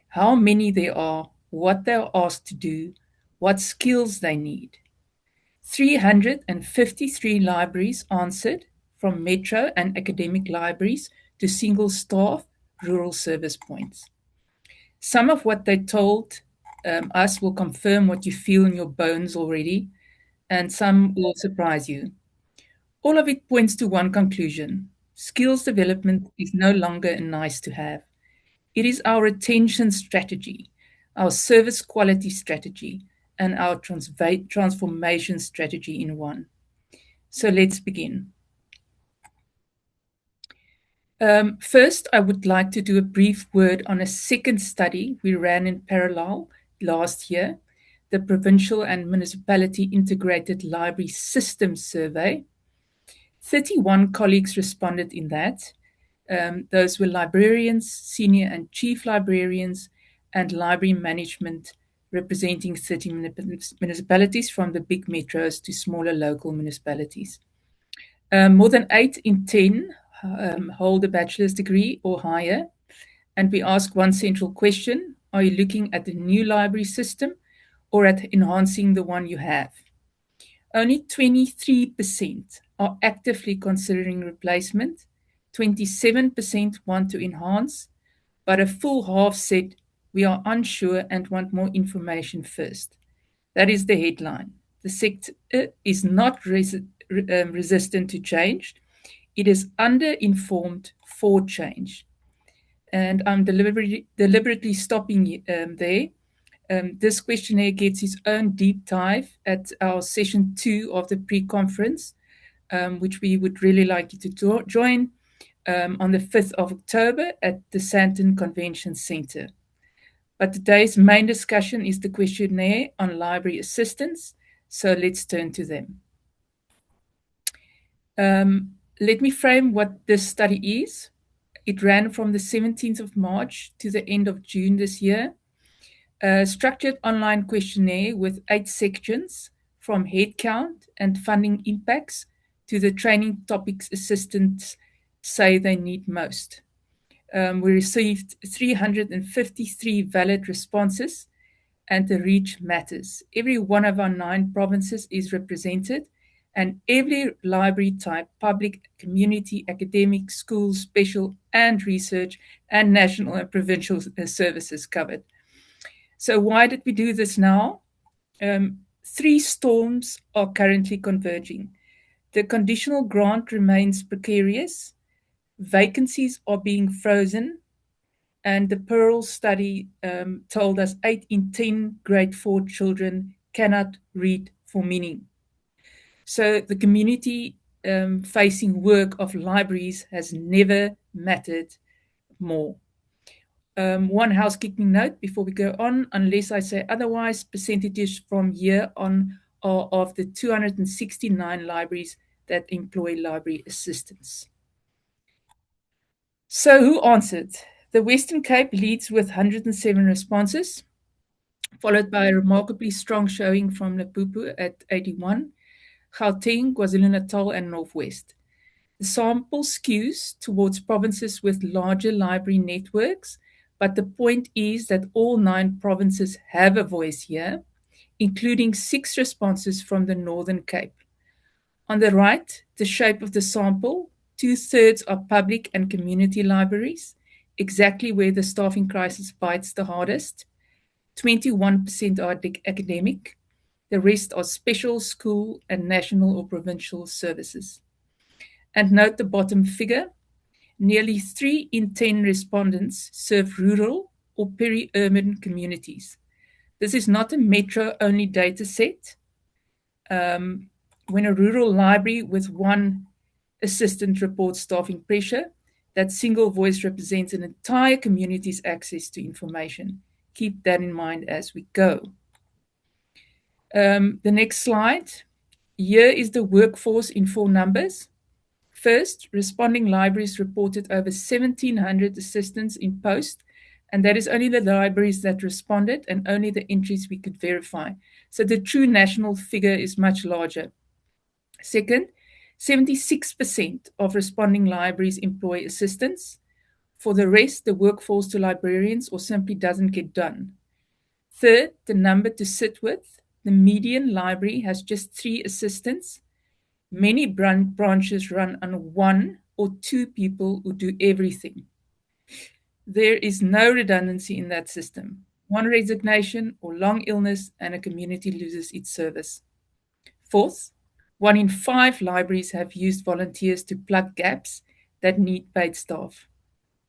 how many there are, what they're asked to do, what skills they need. 353 libraries answered, from metro and academic libraries to single staff rural service points. Some of what they told us will confirm what you feel in your bones already, and some will surprise you. All of it points to one conclusion: skills development is no longer a nice to have. It is our retention strategy, our service quality strategy, and our transformation strategy in one. So let's begin. First, I would like to do a brief word on a second study we ran in parallel last year, the Provincial and Municipality Integrated Library System Survey. 31 colleagues responded in that. Those were librarians, senior and chief librarians, and library management representing 30 municipalities from the big metros to smaller local municipalities. More than 8 in 10 hold a bachelor's degree or higher. And we ask one central question: are you looking at the new library system or at enhancing the one you have? Only 23% are actively considering replacement, 27% want to enhance, but a full half said we are unsure and want more information first. That is the headline. The sector is not resistant to change. It is under-informed for change. And I'm deliberately stopping there. This questionnaire gets its own deep dive at our session 2 of the pre-conference, which we would really like you to join on the 5th of October at the Sandton Convention Centre. But today's main discussion is the questionnaire on library assistants, so let's turn to them. Let me frame what this study is. It ran from the 17th of March to the end of June this year. A structured online questionnaire with 8 sections, from headcount and funding impacts to the training topics assistants say they need most. We received 353 valid responses, and the reach matters. Every one of our 9 provinces is represented, and every library type, public, community, academic, school, special, and research, and national and provincial services covered. So why did we do this now? 3 storms are currently converging. The conditional grant remains precarious, vacancies are being frozen, and the Pearl study told us 8 in 10 grade 4 children cannot read for meaning. So the community facing work of libraries has never mattered more. One housekeeping note before we go on: unless I say otherwise, percentages from year on are of the 269 libraries that employ library assistants. So who answered? The Western Cape leads with 107 responses, followed by a remarkably strong showing from Limpopo at 81. Gauteng, KwaZulu-Natal, and Northwest. The sample skews towards provinces with larger library networks, but the point is that all 9 provinces have a voice here, including 6 responses from the Northern Cape. On the right, the shape of the sample, 2/3 are public and community libraries, exactly where the staffing crisis bites the hardest. 21% are academic. The rest are special, school, and national or provincial services. And note the bottom figure. Nearly 3 in 10 respondents serve rural or peri-urban communities. This is not a metro-only data set. When a rural library with 1 assistant reports staffing pressure, that single voice represents an entire community's access to information. Keep that in mind as we go. The next slide. Here is the workforce in 4 numbers. First, responding libraries reported over 1,700 assistants in post, and that is only the libraries that responded and only the entries we could verify. So the true national figure is much larger. Second, 76% of responding libraries employ assistants. For the rest, the workforce to librarians or simply doesn't get done. Third, the number to sit with. The median library has just 3 assistants. Many branches run on 1 or 2 people who do everything. There is no redundancy in that system. 1 resignation or long illness and a community loses its service. Fourth, 1 in 5 libraries have used volunteers to plug gaps that need paid staff.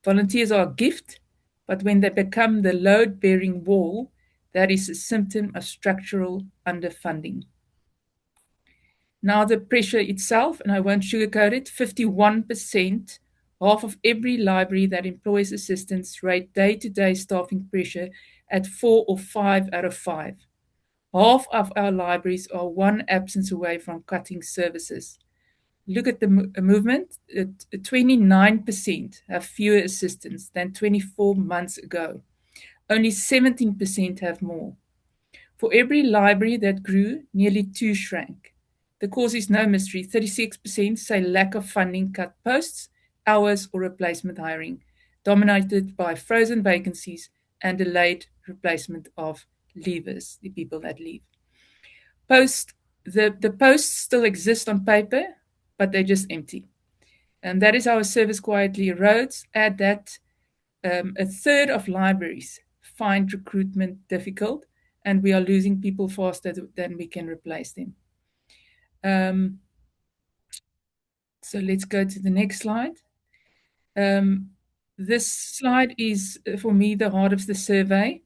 Volunteers are a gift, but when they become the load-bearing wall, that is a symptom of structural underfunding. Now the pressure itself, and I won't sugarcoat it, 51%, half of every library that employs assistants rate day-to-day staffing pressure at 4 or 5 out of 5. Half of our libraries are 1 absence away from cutting services. Look at the movement. 29% have fewer assistants than 24 months ago. Only 17% have more. For every library that grew, nearly 2 shrank. The cause is no mystery. 36% say lack of funding cut posts, hours, or replacement hiring, dominated by frozen vacancies and delayed replacement of leavers, the people that leave. The posts still exist on paper, but they're just empty. And that is how our service quietly erodes. Add that 1/3 of libraries find recruitment difficult, and we are losing people faster than we can replace them. So let's go to the next slide. This slide is, for me, the heart of the survey.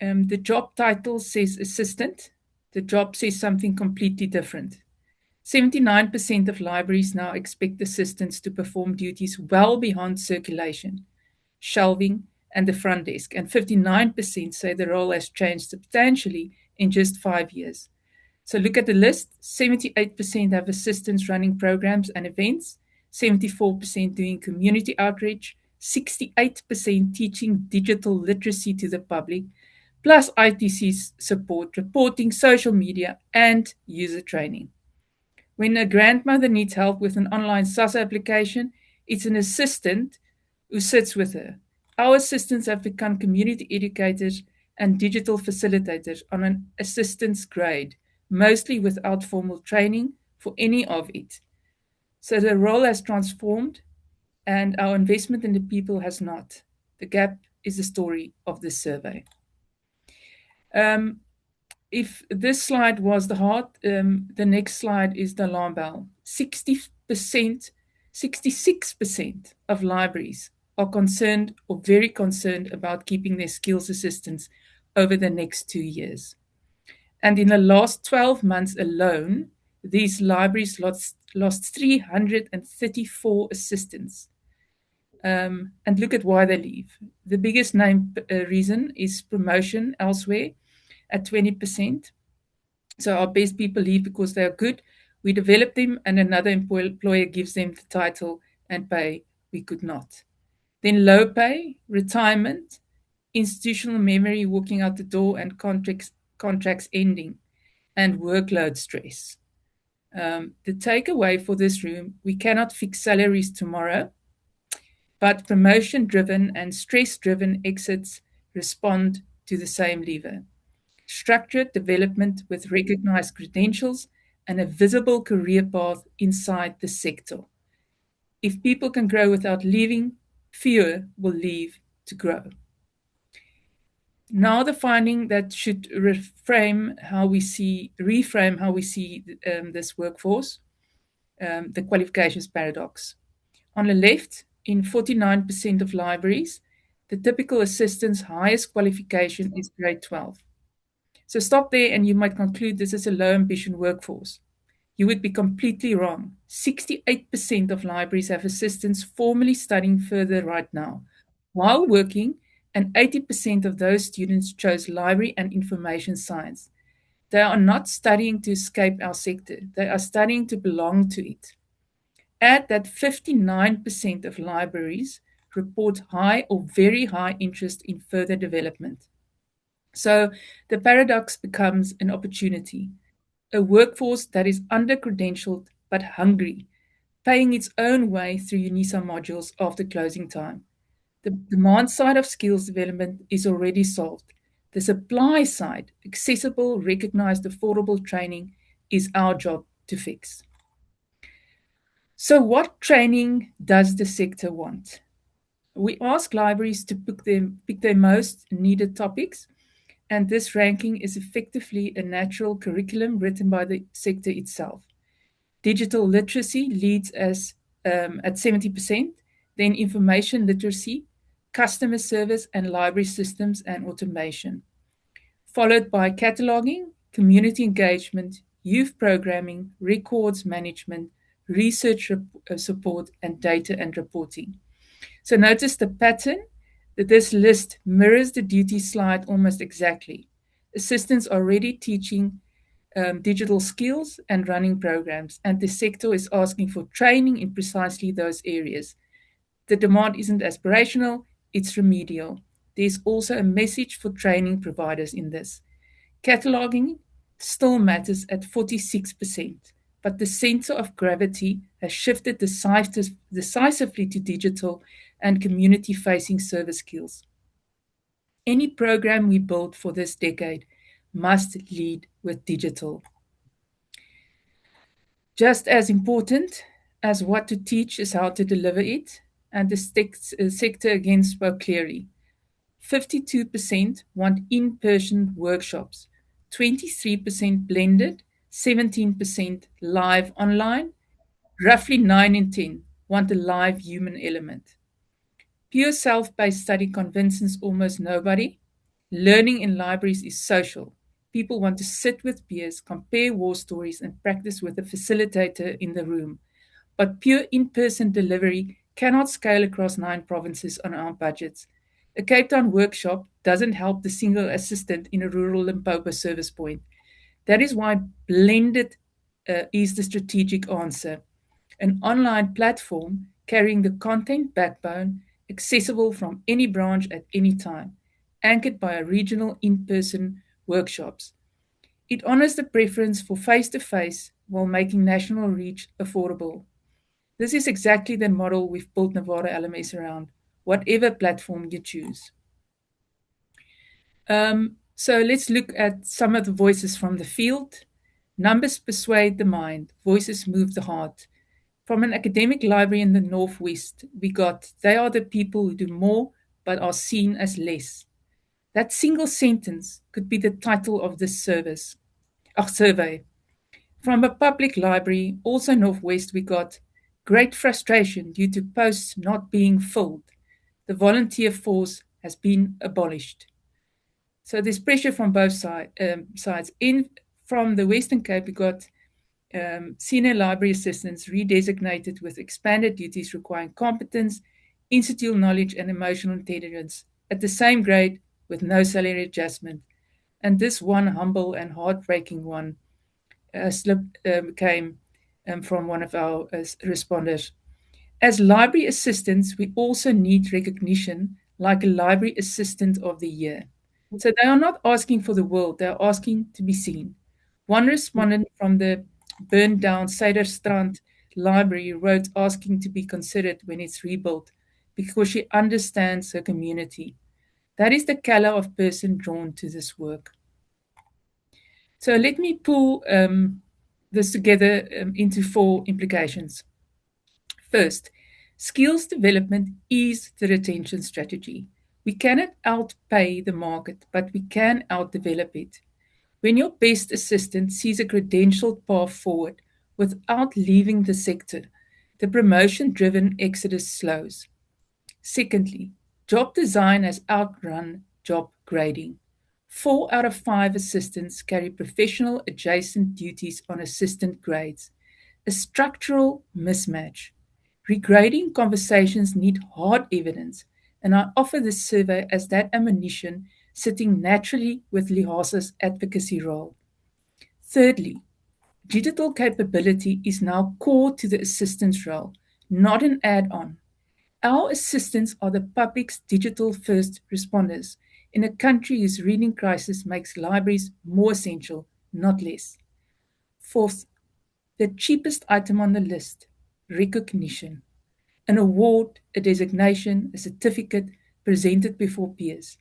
The job title says assistant. The job says something completely different. 79% of libraries now expect assistants to perform duties well beyond circulation, shelving, and the front desk, and 59% say the role has changed substantially in just 5 years. So look at the list. 78% have assistants running programs and events, 74% doing community outreach, 68% teaching digital literacy to the public, plus ITC support, reporting, social media, and user training. When a grandmother needs help with an online SASSA application, it's an assistant who sits with her. Our assistants have become community educators and digital facilitators on an assistant's grade, mostly without formal training for any of it. So the role has transformed and our investment in the people has not. The gap is the story of this survey. If this slide was the heart, the next slide is the alarm bell. 66% of libraries are concerned or very concerned about keeping their skills assistants over the next 2 years. And in the last 12 months alone, these libraries lost 334 assistants. And look at why they leave. The biggest reason is promotion elsewhere at 20%. So our best people leave because they are good. We develop them and another employer gives them the title and pay we could not. Then low pay, retirement, institutional memory walking out the door and contracts ending, and workload stress. The takeaway for this room, we cannot fix salaries tomorrow, but promotion-driven and stress-driven exits respond to the same lever. Structured development with recognized credentials and a visible career path inside the sector. If people can grow without leaving, fewer will leave to grow. Now the finding that should reframe how we see this workforce, the qualifications paradox. On the left, in 49% of libraries, the typical assistant's highest qualification is grade 12. So stop there and you might conclude this is a low ambition workforce. You would be completely wrong. 68% of libraries have assistants formally studying further right now. While working, and 80% of those students chose library and information science. They are not studying to escape our sector. They are studying to belong to it. Add that 59% of libraries report high or very high interest in further development. So the paradox becomes an opportunity. A workforce that is under-credentialed but hungry, paying its own way through UNISA modules after closing time. The demand side of skills development is already solved. The supply side, accessible, recognized, affordable training, is our job to fix. So what training does the sector want? We ask libraries to pick their most needed topics, and this ranking is effectively a natural curriculum written by the sector itself. Digital literacy leads as at 70%, then information literacy, customer service and library systems and automation, followed by cataloging, community engagement, youth programming, records management, research support, and data and reporting. So notice the pattern that this list mirrors the duty slide almost exactly. Assistants are already teaching digital skills and running programs, and the sector is asking for training in precisely those areas. The demand isn't aspirational, it's remedial. There's also a message for training providers in this. Cataloging still matters at 46%, but the center of gravity has shifted decisively to digital and community-facing service skills. Any program we build for this decade must lead with digital. Just as important as what to teach is how to deliver it, and the sector again spoke clearly. 52% want in-person workshops, 23% blended, 17% live online, roughly 9 in 10 want a live human element. Pure self-paced study convinces almost nobody. Learning in libraries is social. People want to sit with peers, compare war stories, and practice with a facilitator in the room. But pure in-person delivery cannot scale across 9 provinces on our budgets. A Cape Town workshop doesn't help the single assistant in a rural Limpopo service point. That is why blended is the strategic answer. An online platform carrying the content backbone, accessible from any branch at any time, anchored by a regional in-person workshops. It honors the preference for face-to-face while making national reach affordable. This is exactly the model we've built Nevada LMS around, whatever platform you choose. So let's look at some of the voices from the field. Numbers persuade the mind, voices move the heart. From an academic library in the Northwest, we got, they are the people who do more but are seen as less. That single sentence could be the title of this survey. From a public library, also Northwest, we got great frustration due to posts not being filled. The volunteer force has been abolished. So there's pressure from both sides. From the Western Cape, we got senior library assistants redesignated with expanded duties requiring competence, institutional knowledge, and emotional intelligence at the same grade with no salary adjustment. And this one humble and heartbreaking one slip came from one of our responders. As library assistants, we also need recognition like a library assistant of the year. So they are not asking for the world, they're asking to be seen. One respondent from the burned down Suiderstrand Library wrote asking to be considered when it's rebuilt because she understands her community. That is the colour of person drawn to this work. So let me pull this together into 4 implications. First, skills development is the retention strategy. We cannot outpay the market, but we can outdevelop it. When your best assistant sees a credentialed path forward without leaving the sector, the promotion-driven exodus slows. Secondly, job design has outrun job grading. 4 out of 5 assistants carry professional adjacent duties on assistant grades, a structural mismatch. Regrading conversations need hard evidence, and I offer this survey as that ammunition sitting naturally with Lihasa's advocacy role. Thirdly, digital capability is now core to the assistance role, not an add-on. Our assistants are the public's digital-first responders in a country whose reading crisis makes libraries more essential, not less. Fourth, the cheapest item on the list, recognition. An award, a designation, a certificate presented before peers.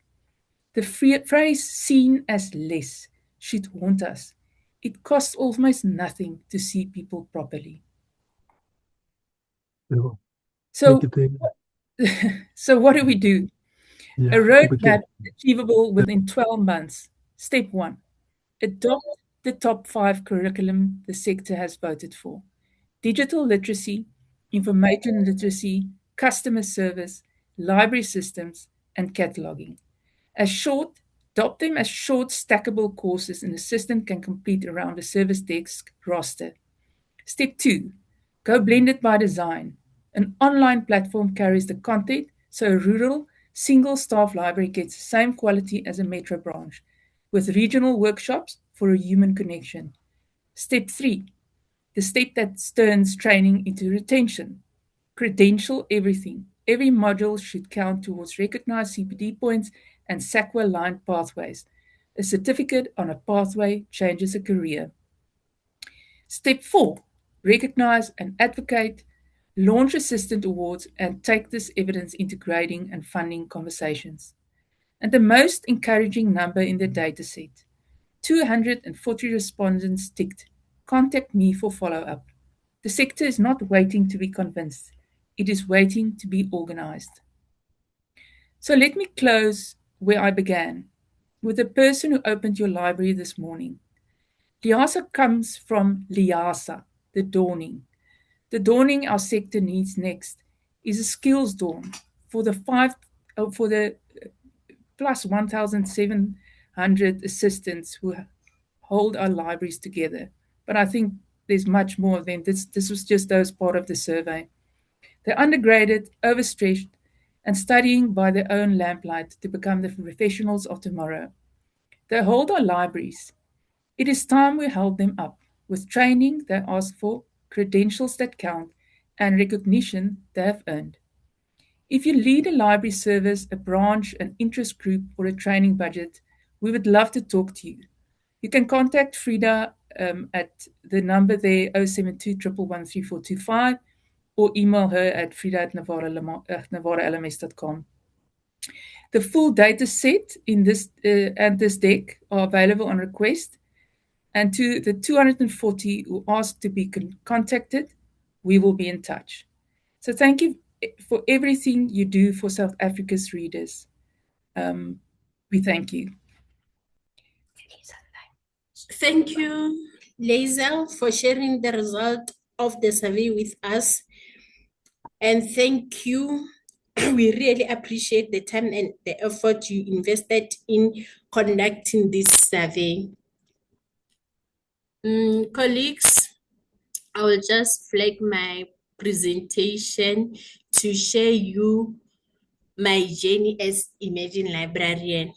The phrase seen as less should haunt us. It costs almost nothing to see people properly. So, so what do we do? A roadmap achievable within 12 months. Step 1, adopt the top 5 curriculum the sector has voted for. Digital literacy, information literacy, customer service, library systems, and cataloging. Adopt them as short stackable courses an assistant can complete around a service desk roster. Step 2, go blended by design. An online platform carries the content, so a rural, single-staff library gets the same quality as a metro branch, with regional workshops for a human connection. Step 3, the step that turns training into retention. Credential everything. Every module should count towards recognized CPD points and SACWA-aligned pathways. A certificate on a pathway changes a career. Step 4, recognize and advocate, launch assistant awards, and take this evidence into grading and funding conversations. And the most encouraging number in the dataset, 240 respondents ticked, contact me for follow-up. The sector is not waiting to be convinced. It is waiting to be organized. So let me close where I began, with the person who opened your library this morning. Lihasa comes from Liasa, the dawning. The dawning our sector needs next is a skills dawn for the plus 1,700 assistants who hold our libraries together. But I think there's much more than this. This was just those part of the survey. They're undergraded, overstretched, and studying by their own lamplight to become the professionals of tomorrow. They hold our libraries. It is time we held them up with training they ask for, credentials that count, and recognition they have earned. If you lead a library service, a branch, an interest group, or a training budget, we would love to talk to you. You can contact Frida at the number there, 072 111 3425, or email her at frida@navaralms.com. The full data set in this and this deck are available on request. And to the 240 who asked to be contacted, we will be in touch. So thank you for everything you do for South Africa's readers. We thank you. Thank you, Liesl, for sharing the result of the survey with us. And thank you. We really appreciate the time and the effort you invested in conducting this survey. Colleagues, I will just flag my presentation to share you my journey as emerging librarian.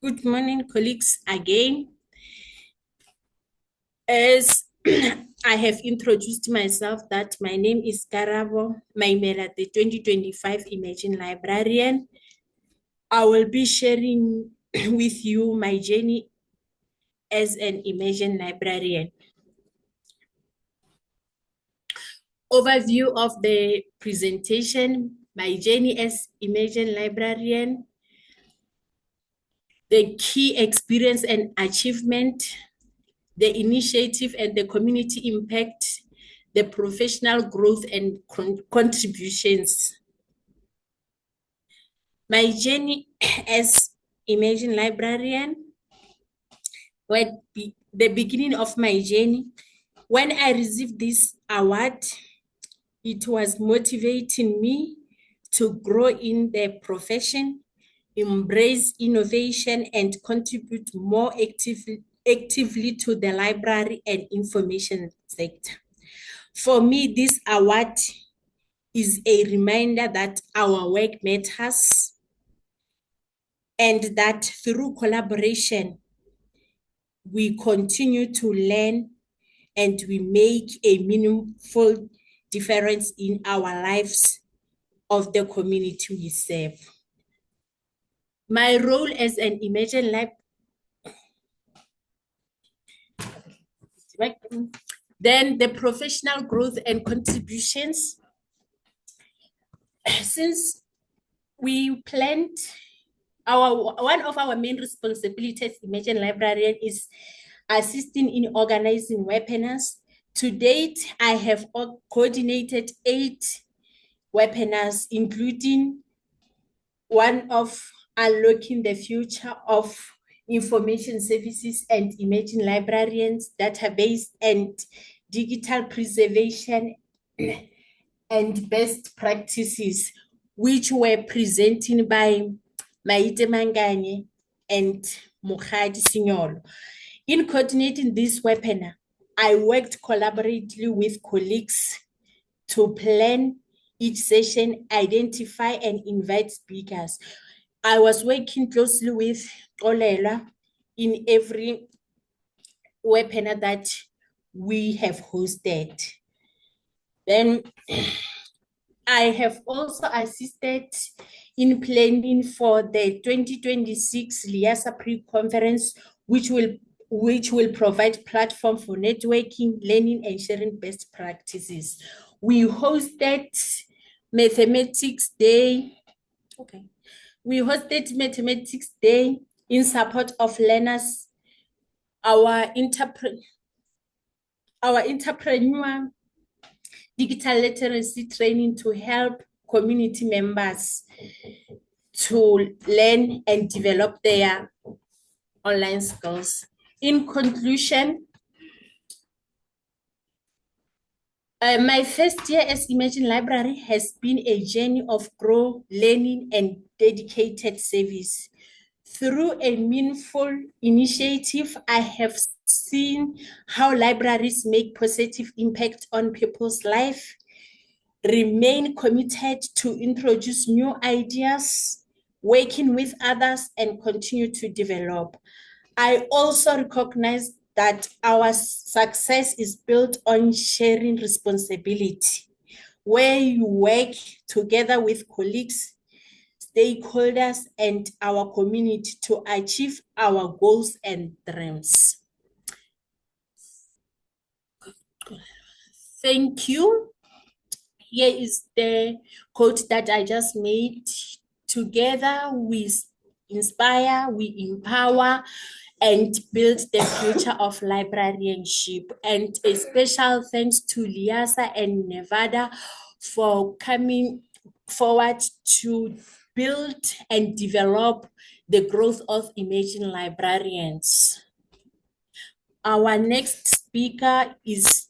Good morning, colleagues, again. As I have introduced myself that my name is Karabo Maimela, the 2025 Imagine Librarian. I will be sharing with you my journey as an Imagine Librarian. Overview of the presentation, my journey as Imagine Librarian, the key experience and achievement, the initiative and the community impact, the professional growth and contributions. My journey as Imagine Librarian, the beginning of my journey, when I received this award, it was motivating me to grow in the profession, embrace innovation, and contribute more actively to the library and information sector. For me, this award is a reminder that our work matters and that through collaboration, we continue to learn and we make a meaningful difference in our lives of the community we serve. My role as an Imagine then the professional growth and contributions. Since we planned, one of our main responsibilities, Imagine Librarian, is assisting in organizing webinars. To date, I have coordinated 8 webinars, including one of Unlocking the Future of Information Services and Imagine Librarians, Database and Digital Preservation and Best Practices, which were presented by Maite Manganye and Mukhadi Signolo. In coordinating this webinar, I worked collaboratively with colleagues to plan each session, identify and invite speakers. I was working closely with Olela in every webinar that we have hosted. Then I have also assisted in planning for the 2026 Liasa pre-conference, which will provide platform for networking, learning, and sharing best practices. We hosted Mathematics Day. Okay. We hosted Mathematics Day in support of learners, our entrepreneur digital literacy training to help community members to learn and develop their online skills. In conclusion, my first year as Imagine Library has been a journey of growth, learning, and dedicated service. Through a meaningful initiative, I have seen how libraries make positive impact on people's life, remain committed to introduce new ideas, working with others, and continue to develop. I also recognize that our success is built on sharing responsibility, where you work together with colleagues, stakeholders, and our community to achieve our goals and dreams. Thank you. Here is the quote that I just made. Together we inspire, we empower, and build the future of librarianship. And a special thanks to Liasa and Nevada for coming forward to build and develop the growth of Imagine Librarians. Our next speaker is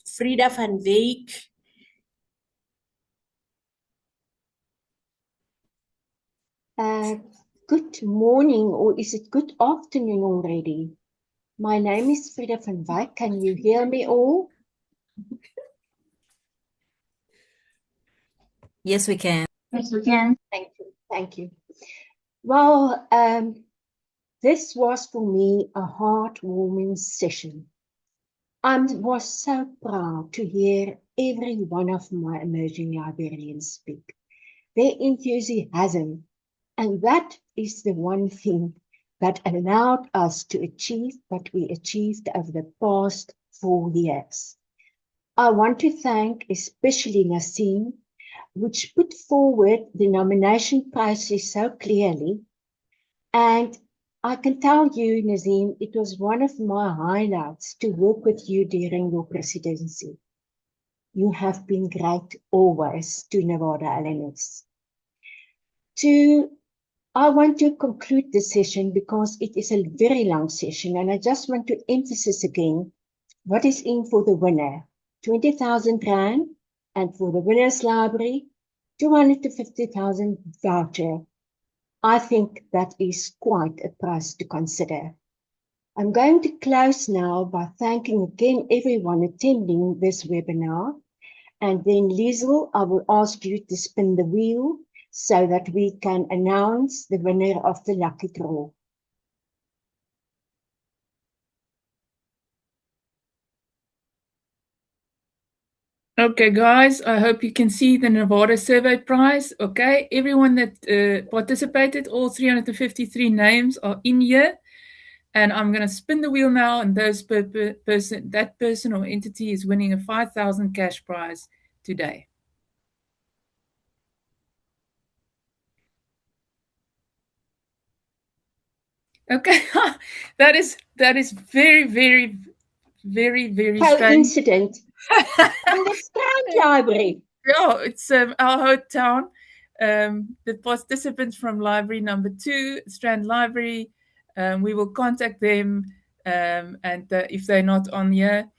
Frida van Wyk. Good morning, or is it good afternoon already? My name is Frida van Wyk. Can you hear me all? Yes, we can. Yes, we can. Thank you. Thank you. Well, this was for me a heartwarming session. I was so proud to hear every one of my emerging librarians speak. Their enthusiasm, and that is the one thing that allowed us to achieve what we achieved over the past 4 years. I want to thank especially Nassim, which put forward the nomination process so clearly. And I can tell you, Nazim, it was one of my highlights to work with you during your presidency. You have been great always to Nevada LNS. I want to conclude this session because it is a very long session, and I just want to emphasize again what is in for the winner. 20,000 Rand, and for the Winners Library, 250,000 voucher. I think that is quite a price to consider. I'm going to close now by thanking again everyone attending this webinar. And then, Liesl, I will ask you to spin the wheel so that we can announce the winner of the lucky draw. Okay, guys, I hope you can see the Nevada survey prize. Okay, everyone that participated, all 353 names are in here. And I'm going to spin the wheel now, and that person or entity is winning a 5,000 cash prize today. Okay, that is very, very, very, very strange. Coincident. From the Strand Library. Yeah, it's our hometown. The participants from library number 2, Strand Library, we will contact them, and if they're not on here.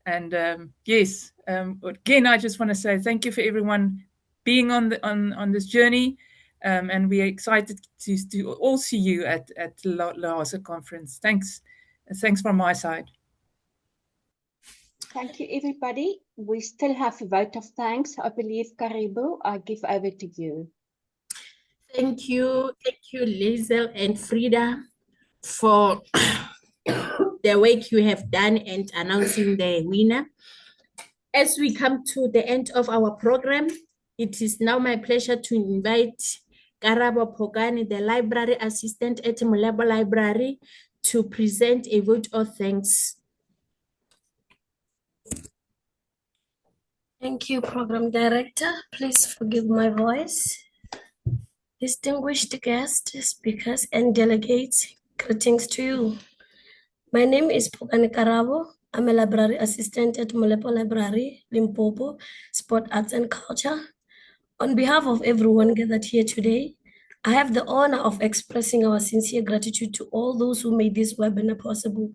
And yes, again, I just want to say thank you for everyone being on this journey, and we are excited to all see you at the LAHASA conference. Thanks from my side. Thank you, everybody. We still have a vote of thanks. I believe, Karibu, I give over to you. Thank you, Liesl and Frida, for the work you have done and announcing the winner. As we come to the end of our program, it is now my pleasure to invite Karabo Pogani, the library assistant at Molepo Library, to present a vote of thanks. Thank you, Program Director. Please forgive my voice. Distinguished guests, speakers, and delegates, greetings to you. My name is Pogani Karabo. I'm a library assistant at Molepo Library, Limpopo, Sport, Arts and Culture. On behalf of everyone gathered here today, I have the honor of expressing our sincere gratitude to all those who made this webinar possible.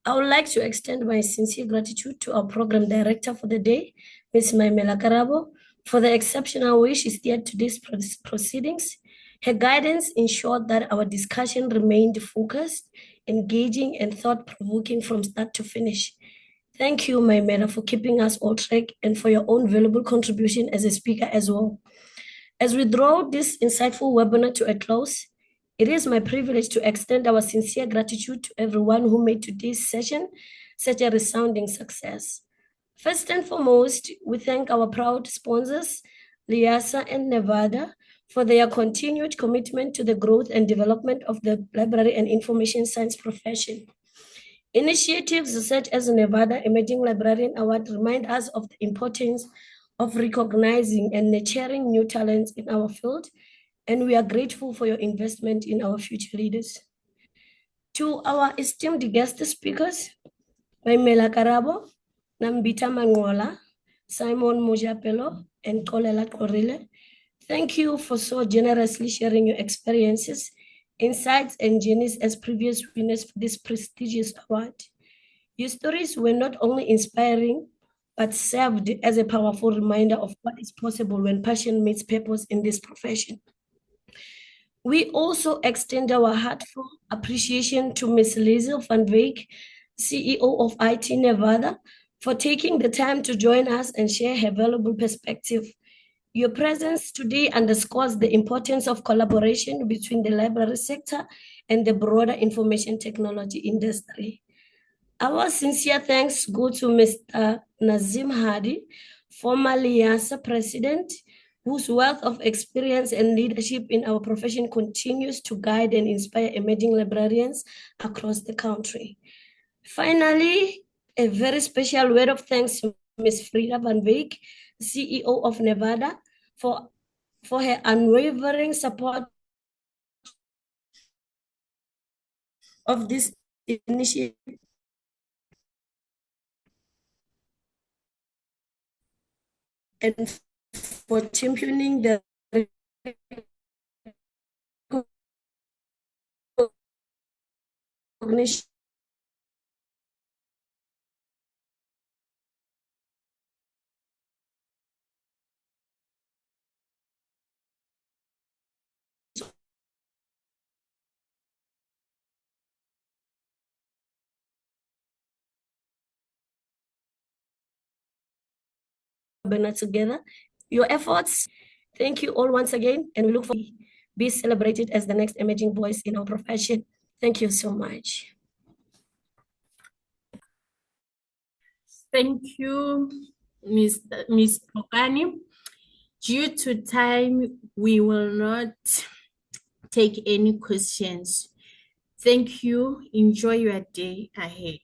I would like to extend my sincere gratitude to our program director for the day, Ms. Maimela Karabo, for the exceptional way she steered today's proceedings. Her guidance ensured that our discussion remained focused, engaging, and thought-provoking from start to finish. Thank you, Maimela, for keeping us on track and for your own valuable contribution as a speaker as well. As we draw this insightful webinar to a close, it is my privilege to extend our sincere gratitude to everyone who made today's session such a resounding success. First and foremost, we thank our proud sponsors, LIASA and Nevada, for their continued commitment to the growth and development of the library and information science profession. Initiatives such as Nevada Emerging Librarian Award remind us of the importance of recognizing and nurturing new talents in our field, and we are grateful for your investment in our future leaders. To our esteemed guest speakers, Maimela Karabo, Nambita Mangola, Simon Mojapelo, and Kolela Korile, thank you for so generously sharing your experiences, insights, and journeys as previous winners for this prestigious award. Your stories were not only inspiring, but served as a powerful reminder of what is possible when passion meets purpose in this profession. We also extend our heartfelt appreciation to Ms. Liesl van Wyk, CEO of IT Nevada, for taking the time to join us and share her valuable perspective. Your presence today underscores the importance of collaboration between the library sector and the broader information technology industry. Our sincere thanks go to Mr. Nazim Hadi, former LIASA president, whose wealth of experience and leadership in our profession continues to guide and inspire emerging librarians across the country. Finally, a very special word of thanks to Ms. Frida van Wyk, CEO of Nevada, for her unwavering support of this initiative and for championing the recognition together. Your efforts, thank you all once again, and we look forward to be celebrated as the next emerging voice in our profession. Thank you so much. Thank you, Ms. Pokani. Due to time, we will not take any questions. Thank you. Enjoy your day ahead.